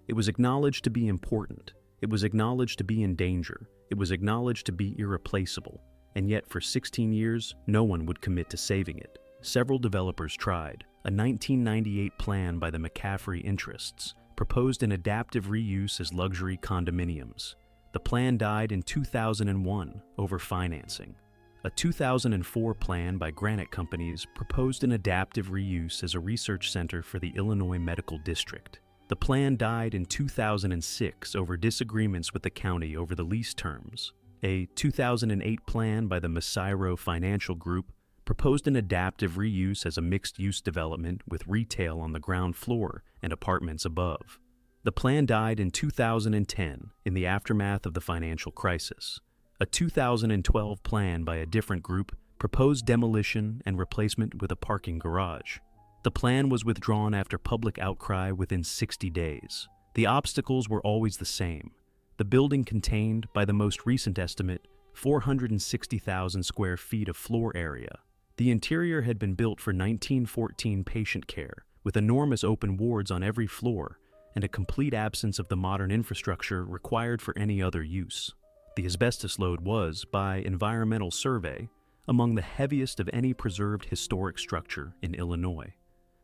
S1: It was acknowledged to be important. It was acknowledged to be in danger. It was acknowledged to be irreplaceable. And yet, for 16 years, no one would commit to saving it. Several developers tried. A 1998 plan by the McCaffrey interests proposed an adaptive reuse as luxury condominiums. The plan died in 2001 over financing. A 2004 plan by Granite Companies proposed an adaptive reuse as a research center for the Illinois Medical District. The plan died in 2006 over disagreements with the county over the lease terms. A 2008 plan by the Mesirow Financial Group proposed an adaptive reuse as a mixed-use development with retail on the ground floor and apartments above. The plan died in 2010 in the aftermath of the financial crisis. A 2012 plan by a different group proposed demolition and replacement with a parking garage. The plan was withdrawn after public outcry within 60 days. The obstacles were always the same. The building contained, by the most recent estimate, 460,000 square feet of floor area. The interior had been built for 1914 patient care, with enormous open wards on every floor and a complete absence of the modern infrastructure required for any other use. The asbestos load was, by environmental survey, among the heaviest of any preserved historic structure in Illinois.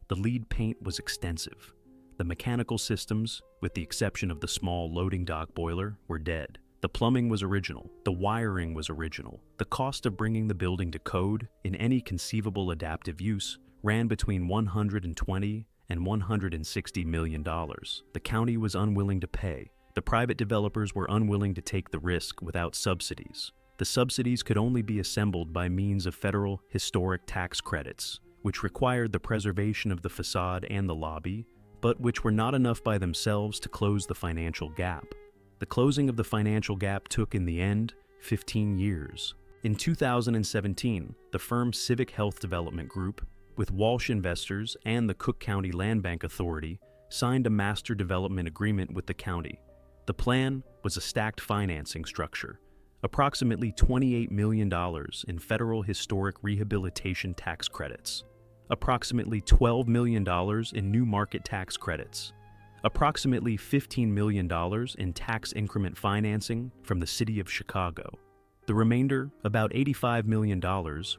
S1: The lead paint was extensive. The mechanical systems, with the exception of the small loading dock boiler, were dead. The plumbing was original. The wiring was original. The cost of bringing the building to code in any conceivable adaptive use ran between $120 and $160 million. The county was unwilling to pay. The private developers were unwilling to take the risk without subsidies. The subsidies could only be assembled by means of federal historic tax credits, which required the preservation of the facade and the lobby, but which were not enough by themselves to close the financial gap. The closing of the financial gap took, in the end, 15 years. In 2017, the firm Civic Health Development Group, with Walsh Investors and the Cook County Land Bank Authority, signed a master development agreement with the county. The plan was a stacked financing structure, approximately $28 million in federal historic rehabilitation tax credits, approximately $12 million in new market tax credits, approximately $15 million in tax increment financing from the city of Chicago. The remainder, about $85 million,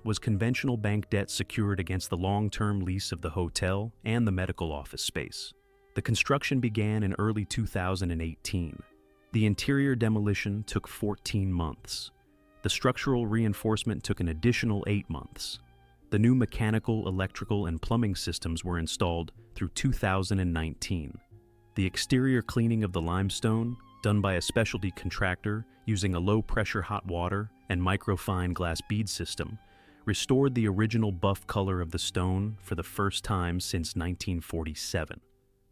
S1: was conventional bank debt secured against the long-term lease of the hotel and the medical office space. The construction began in early 2018. The interior demolition took 14 months. The structural reinforcement took an additional 8 months. The new mechanical, electrical, and plumbing systems were installed through 2019. The exterior cleaning of the limestone, done by a specialty contractor using a low-pressure hot water and microfine glass bead system, restored the original buff color of the stone for the first time since 1947.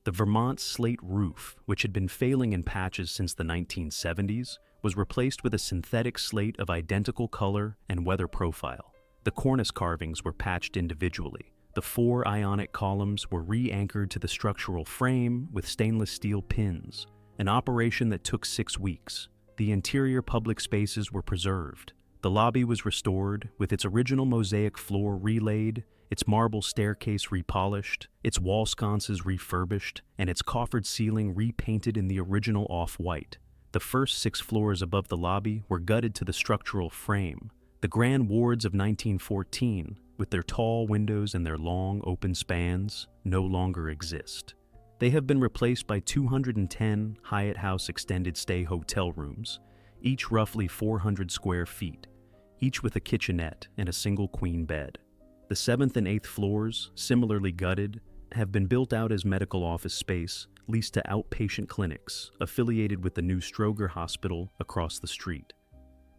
S1: The Vermont slate roof, which had been failing in patches since the 1970s, was replaced with a synthetic slate of identical color and weather profile. The cornice carvings were patched individually. The 4 ionic columns were re-anchored to the structural frame with stainless steel pins, an operation that took 6 weeks. The interior public spaces were preserved. The lobby was restored, with its original mosaic floor relaid, its marble staircase repolished, its wall sconces refurbished, and its coffered ceiling repainted in the original off-white. The first 6 floors above the lobby were gutted to the structural frame. The grand wards of 1914, with their tall windows and their long, open spans, no longer exist. They have been replaced by 210 Hyatt House extended stay hotel rooms, each roughly 400 square feet, each with a kitchenette and a single queen bed. The 7th and 8th floors, similarly gutted, have been built out as medical office space leased to outpatient clinics affiliated with the new Stroger Hospital across the street.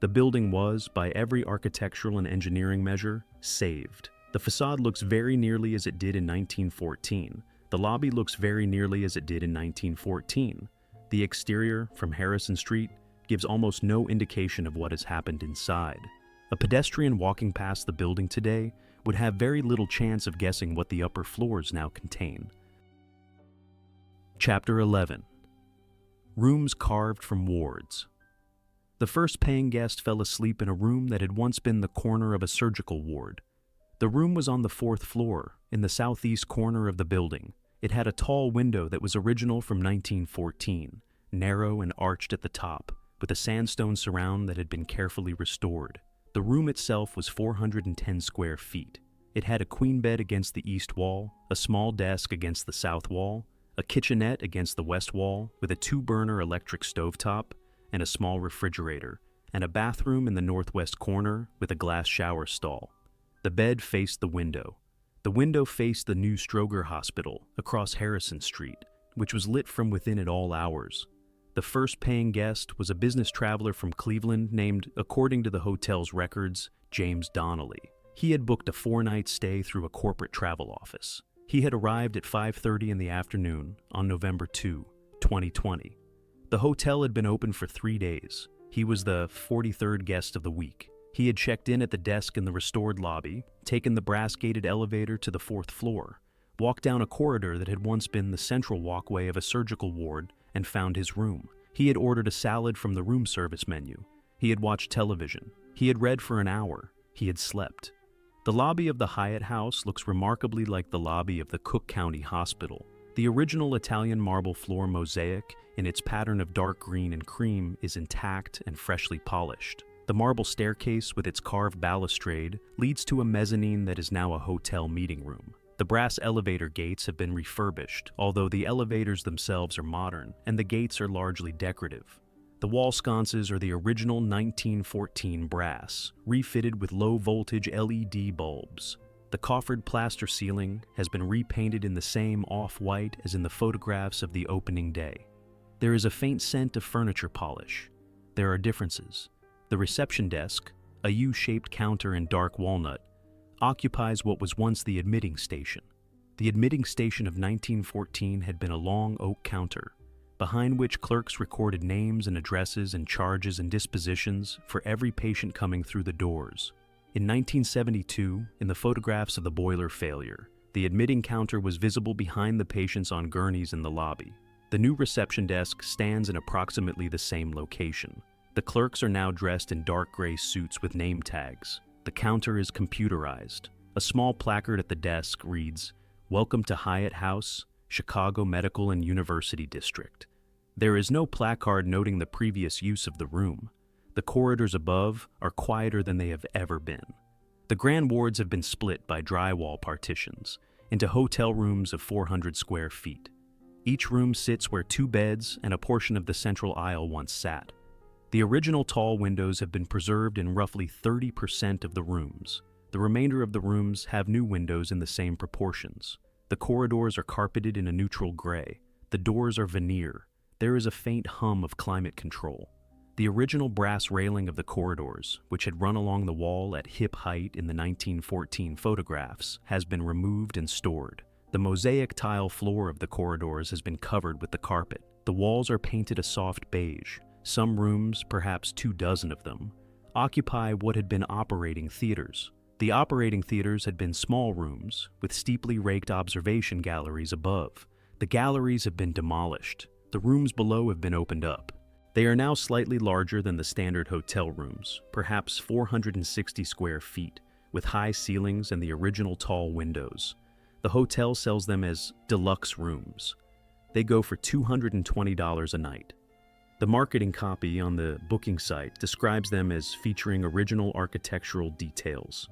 S1: The building was, by every architectural and engineering measure, saved. The facade looks very nearly as it did in 1914. The lobby looks very nearly as it did in 1914. The exterior, from Harrison Street, gives almost no indication of what has happened inside. A pedestrian walking past the building today would have very little chance of guessing what the upper floors now contain. Chapter 11. Rooms carved from wards. The first paying guest fell asleep in a room that had once been the corner of a surgical ward. The room was on the 4th floor, in the southeast corner of the building. It had a tall window that was original from 1914, narrow and arched at the top, with a sandstone surround that had been carefully restored. The room itself was 410 square feet. It had a queen bed against the east wall, a small desk against the south wall, a kitchenette against the west wall with a 2-burner electric stovetop, and a small refrigerator, and a bathroom in the northwest corner with a glass shower stall. The bed faced the window. The window faced the new Stroger Hospital across Harrison Street, which was lit from within at all hours. The first paying guest was a business traveler from Cleveland named, according to the hotel's records, James Donnelly. He had booked a 4-night stay through a corporate travel office. He had arrived at 5:30 in the afternoon on November 2, 2020. The hotel had been open for 3 days. He was the 43rd guest of the week. He had checked in at the desk in the restored lobby, taken the brass-gated elevator to the 4th floor, walked down a corridor that had once been the central walkway of a surgical ward, and found his room. He had ordered a salad from the room service menu. He had watched television. He had read for an hour. He had slept. The lobby of the Hyatt House looks remarkably like the lobby of the Cook County Hospital. The original Italian marble floor mosaic, in its pattern of dark green and cream, is intact and freshly polished. The marble staircase with its carved balustrade leads to a mezzanine that is now a hotel meeting room. The brass elevator gates have been refurbished, although the elevators themselves are modern, and the gates are largely decorative. The wall sconces are the original 1914 brass, refitted with low-voltage LED bulbs. The coffered plaster ceiling has been repainted in the same off-white as in the photographs of the opening day. There is a faint scent of furniture polish. There are differences. The reception desk, a U-shaped counter in dark walnut, occupies what was once the admitting station. The admitting station of 1914 had been a long oak counter, behind which clerks recorded names and addresses and charges and dispositions for every patient coming through the doors. In 1972, in the photographs of the boiler failure, the admitting counter was visible behind the patients on gurneys in the lobby. The new reception desk stands in approximately the same location. The clerks are now dressed in dark gray suits with name tags. The counter is computerized. A small placard at the desk reads, "Welcome to Hyatt House, Chicago Medical and University District." There is no placard noting the previous use of the room. The corridors above are quieter than they have ever been. The grand wards have been split by drywall partitions into hotel rooms of 400 square feet. Each room sits where 2 beds and a portion of the central aisle once sat. The original tall windows have been preserved in roughly 30% of the rooms. The remainder of the rooms have new windows in the same proportions. The corridors are carpeted in a neutral gray. The doors are veneer. There is a faint hum of climate control. The original brass railing of the corridors, which had run along the wall at hip height in the 1914 photographs, has been removed and stored. The mosaic tile floor of the corridors has been covered with the carpet. The walls are painted a soft beige. Some rooms, perhaps 24 of them, occupy what had been operating theaters. The operating theaters had been small rooms with steeply raked observation galleries above. The galleries have been demolished. The rooms below have been opened up. They are now slightly larger than the standard hotel rooms, perhaps 460 square feet, with high ceilings and the original tall windows. The hotel sells them as deluxe rooms. They go for $220 a night. The marketing copy on the booking site describes them as featuring original architectural details.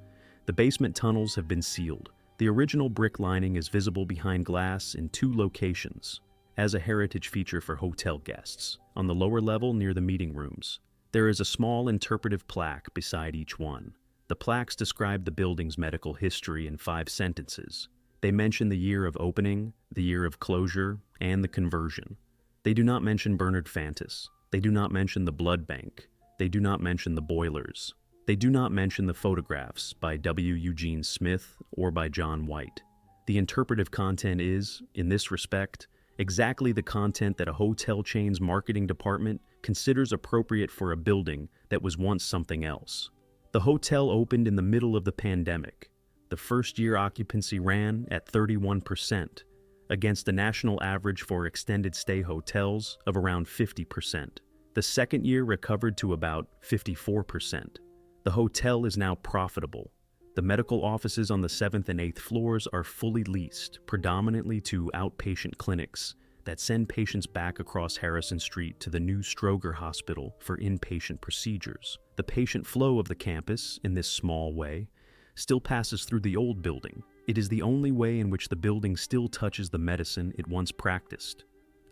S1: The basement tunnels have been sealed. The original brick lining is visible behind glass in 2 locations, as a heritage feature for hotel guests. On the lower level near the meeting rooms, there is a small interpretive plaque beside each one. The plaques describe the building's medical history in 5 sentences. They mention the year of opening, the year of closure, and the conversion. They do not mention Bernard Fantus. They do not mention the blood bank. They do not mention the boilers. They do not mention the photographs by W. Eugene Smith or by John White. The interpretive content is, in this respect, exactly the content that a hotel chain's marketing department considers appropriate for a building that was once something else. The hotel opened in the middle of the pandemic. The first-year occupancy ran at 31%, against a national average for extended stay hotels of around 50%. The second year recovered to about 54%. The hotel is now profitable. The medical offices on the 7th and 8th floors are fully leased, predominantly to outpatient clinics that send patients back across Harrison Street to the new Stroger Hospital for inpatient procedures. The patient flow of the campus, in this small way, still passes through the old building. It is the only way in which the building still touches the medicine it once practiced.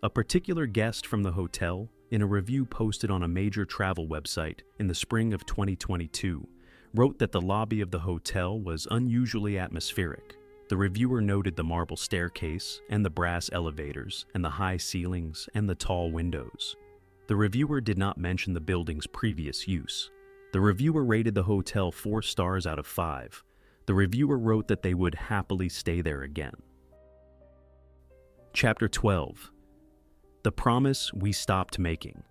S1: A particular guest from the hotel, in a review posted on a major travel website in the spring of 2022, wrote that the lobby of the hotel was unusually atmospheric. The reviewer noted the marble staircase and the brass elevators and the high ceilings and the tall windows. The reviewer did not mention the building's previous use. The reviewer rated the hotel 4 stars out of 5. The reviewer wrote that they would happily stay there again. Chapter 12. The promise we stopped making.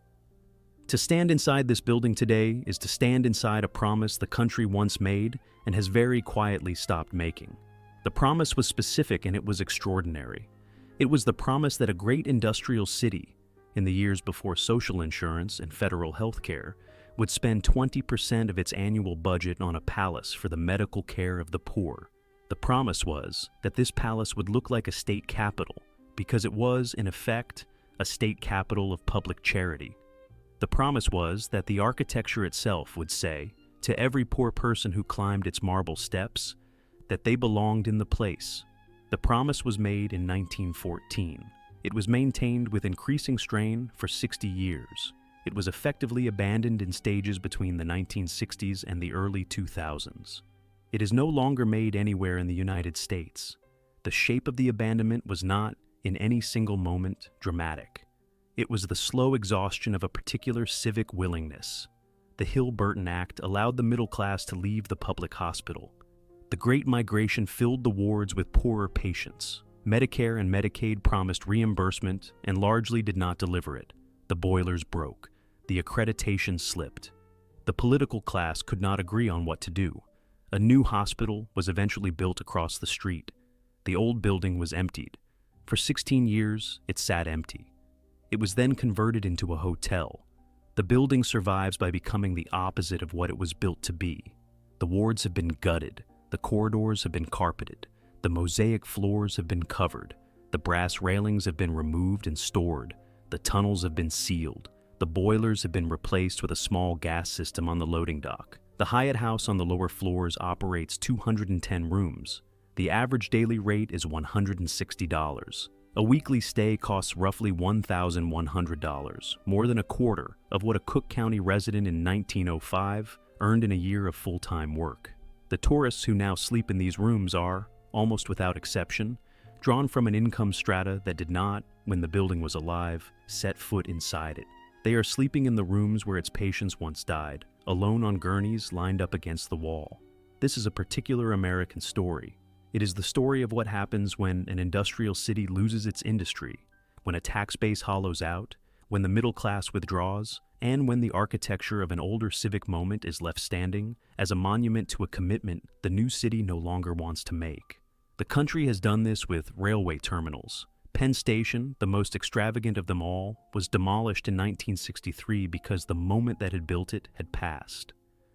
S1: To stand inside this building today is to stand inside a promise the country once made and has very quietly stopped making. The promise was specific and it was extraordinary. It was the promise that a great industrial city, in the years before social insurance and federal health care, would spend 20% of its annual budget on a palace for the medical care of the poor. The promise was that this palace would look like a state capital because it was, in effect, a state capital of public charity. The promise was that the architecture itself would say, to every poor person who climbed its marble steps, that they belonged in the place. The promise was made in 1914. It was maintained with increasing strain for 60 years. It was effectively abandoned in stages between the 1960s and the early 2000s. It is no longer made anywhere in the United States. The shape of the abandonment was not, in any single moment, dramatic. It was the slow exhaustion of a particular civic willingness. The Hill-Burton Act allowed the middle class to leave the public hospital. The Great Migration filled the wards with poorer patients. Medicare and Medicaid promised reimbursement and largely did not deliver it. The boilers broke. The accreditation slipped. The political class could not agree on what to do. A new hospital was eventually built across the street. The old building was emptied. For 16 years, it sat empty. It was then converted into a hotel. The building survives by becoming the opposite of what it was built to be. The wards have been gutted. The corridors have been carpeted. The mosaic floors have been covered. The brass railings have been removed and stored. The tunnels have been sealed. The boilers have been replaced with a small gas system on the loading dock. The Hyatt House on the lower floors operates 210 rooms. The average daily rate is $160. A weekly stay costs roughly $1,100, more than a quarter of what a Cook County resident in 1905 earned in a year of full-time work. The tourists who now sleep in these rooms are, almost without exception, drawn from an income strata that did not, when the building was alive, set foot inside it. They are sleeping in the rooms where its patients once died, alone on gurneys lined up against the wall. This is a particular American story. It is the story of what happens when an industrial city loses its industry, when a tax base hollows out, when the middle class withdraws, and when the architecture of an older civic moment is left standing as a monument to a commitment the new city no longer wants to make. The country has done this with railway terminals. Penn Station, the most extravagant of them all, was demolished in 1963 because the moment that had built it had passed.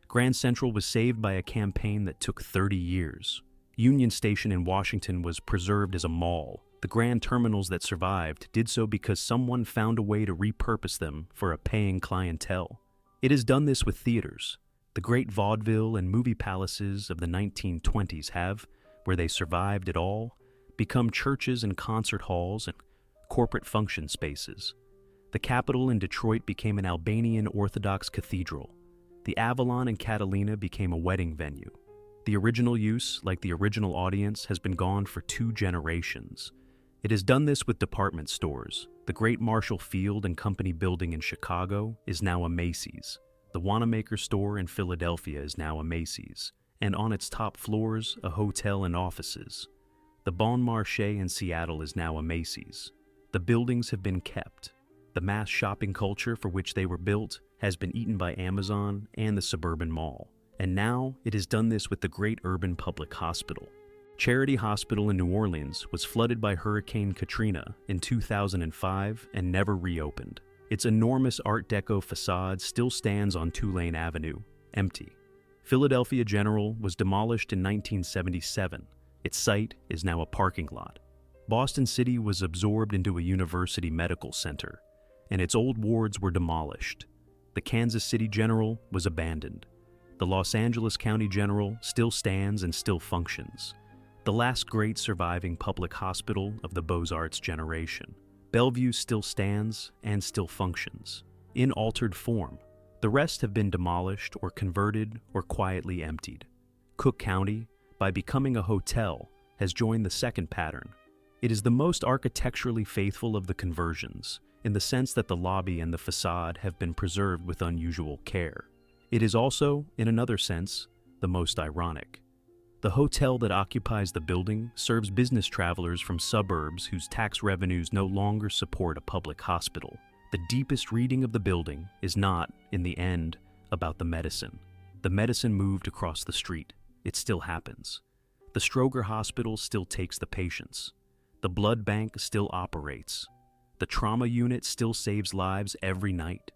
S1: Grand Central was saved by a campaign that took 30 years. Union Station in Washington was preserved as a mall. The grand terminals that survived did so because someone found a way to repurpose them for a paying clientele. It has done this with theaters. The great vaudeville and movie palaces of the 1920s have, where they survived at all, become churches and concert halls and corporate function spaces. The Capitol in Detroit became an Albanian Orthodox cathedral. The Avalon in Catalina became a wedding venue. The original use, like the original audience, has been gone for 2 generations. It has done this with department stores. The Great Marshall Field and Company building in Chicago is now a Macy's. The Wanamaker store in Philadelphia is now a Macy's, and on its top floors, a hotel and offices. The Bon Marché in Seattle is now a Macy's. The buildings have been kept. The mass shopping culture for which they were built has been eaten by Amazon and the suburban mall. And now it has done this with the great urban public hospital. Charity Hospital in New Orleans was flooded by Hurricane Katrina in 2005 and never reopened. Its enormous Art Deco facade still stands on Tulane Avenue, empty. Philadelphia General was demolished in 1977. Its site is now a parking lot. Boston City was absorbed into a university medical center, and its old wards were demolished. The Kansas City General was abandoned. The Los Angeles County General still stands and still functions. The last great surviving public hospital of the Beaux Arts generation. Bellevue still stands and still functions, in altered form. The rest have been demolished or converted or quietly emptied. Cook County, by becoming a hotel, has joined the second pattern. It is the most architecturally faithful of the conversions, in the sense that the lobby and the facade have been preserved with unusual care. It is also, in another sense, the most ironic. The hotel that occupies the building serves business travelers from suburbs whose tax revenues no longer support a public hospital. The deepest reading of the building is not, in the end, about the medicine. The medicine moved across the street. It still happens. The Stroger Hospital still takes the patients. The blood bank still operates. The trauma unit still saves lives every night.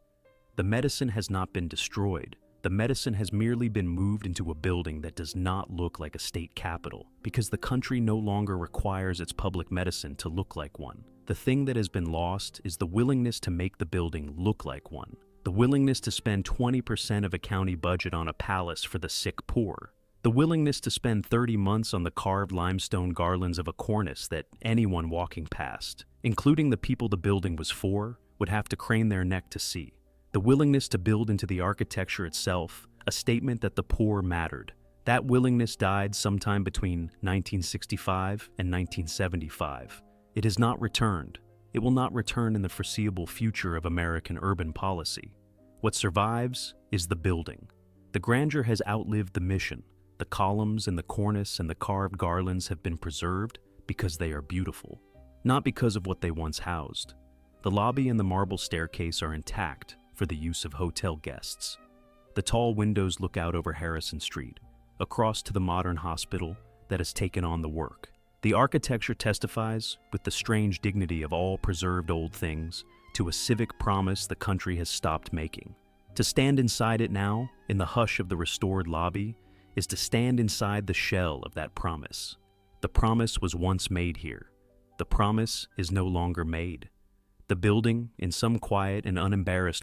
S1: The medicine has not been destroyed. The medicine has merely been moved into a building that does not look like a state capitol, because the country no longer requires its public medicine to look like one. The thing that has been lost is the willingness to make the building look like one. The willingness to spend 20% of a county budget on a palace for the sick poor. The willingness to spend 30 months on the carved limestone garlands of a cornice that anyone walking past, including the people the building was for, would have to crane their neck to see. The willingness to build into the architecture itself a statement that the poor mattered. That willingness died sometime between 1965 and 1975. It has not returned. It will not return in the foreseeable future of American urban policy. What survives is the building. The grandeur has outlived the mission. The columns and the cornice and the carved garlands have been preserved because they are beautiful, not because of what they once housed. The lobby and the marble staircase are intact for the use of hotel guests. The tall windows look out over Harrison Street, across to the modern hospital that has taken on the work. The architecture testifies, with the strange dignity of all preserved old things, to a civic promise the country has stopped making. To stand inside it now, in the hush of the restored lobby, is to stand inside the shell of that promise. The promise was once made here. The promise is no longer made. The building, in some quiet and unembarrassed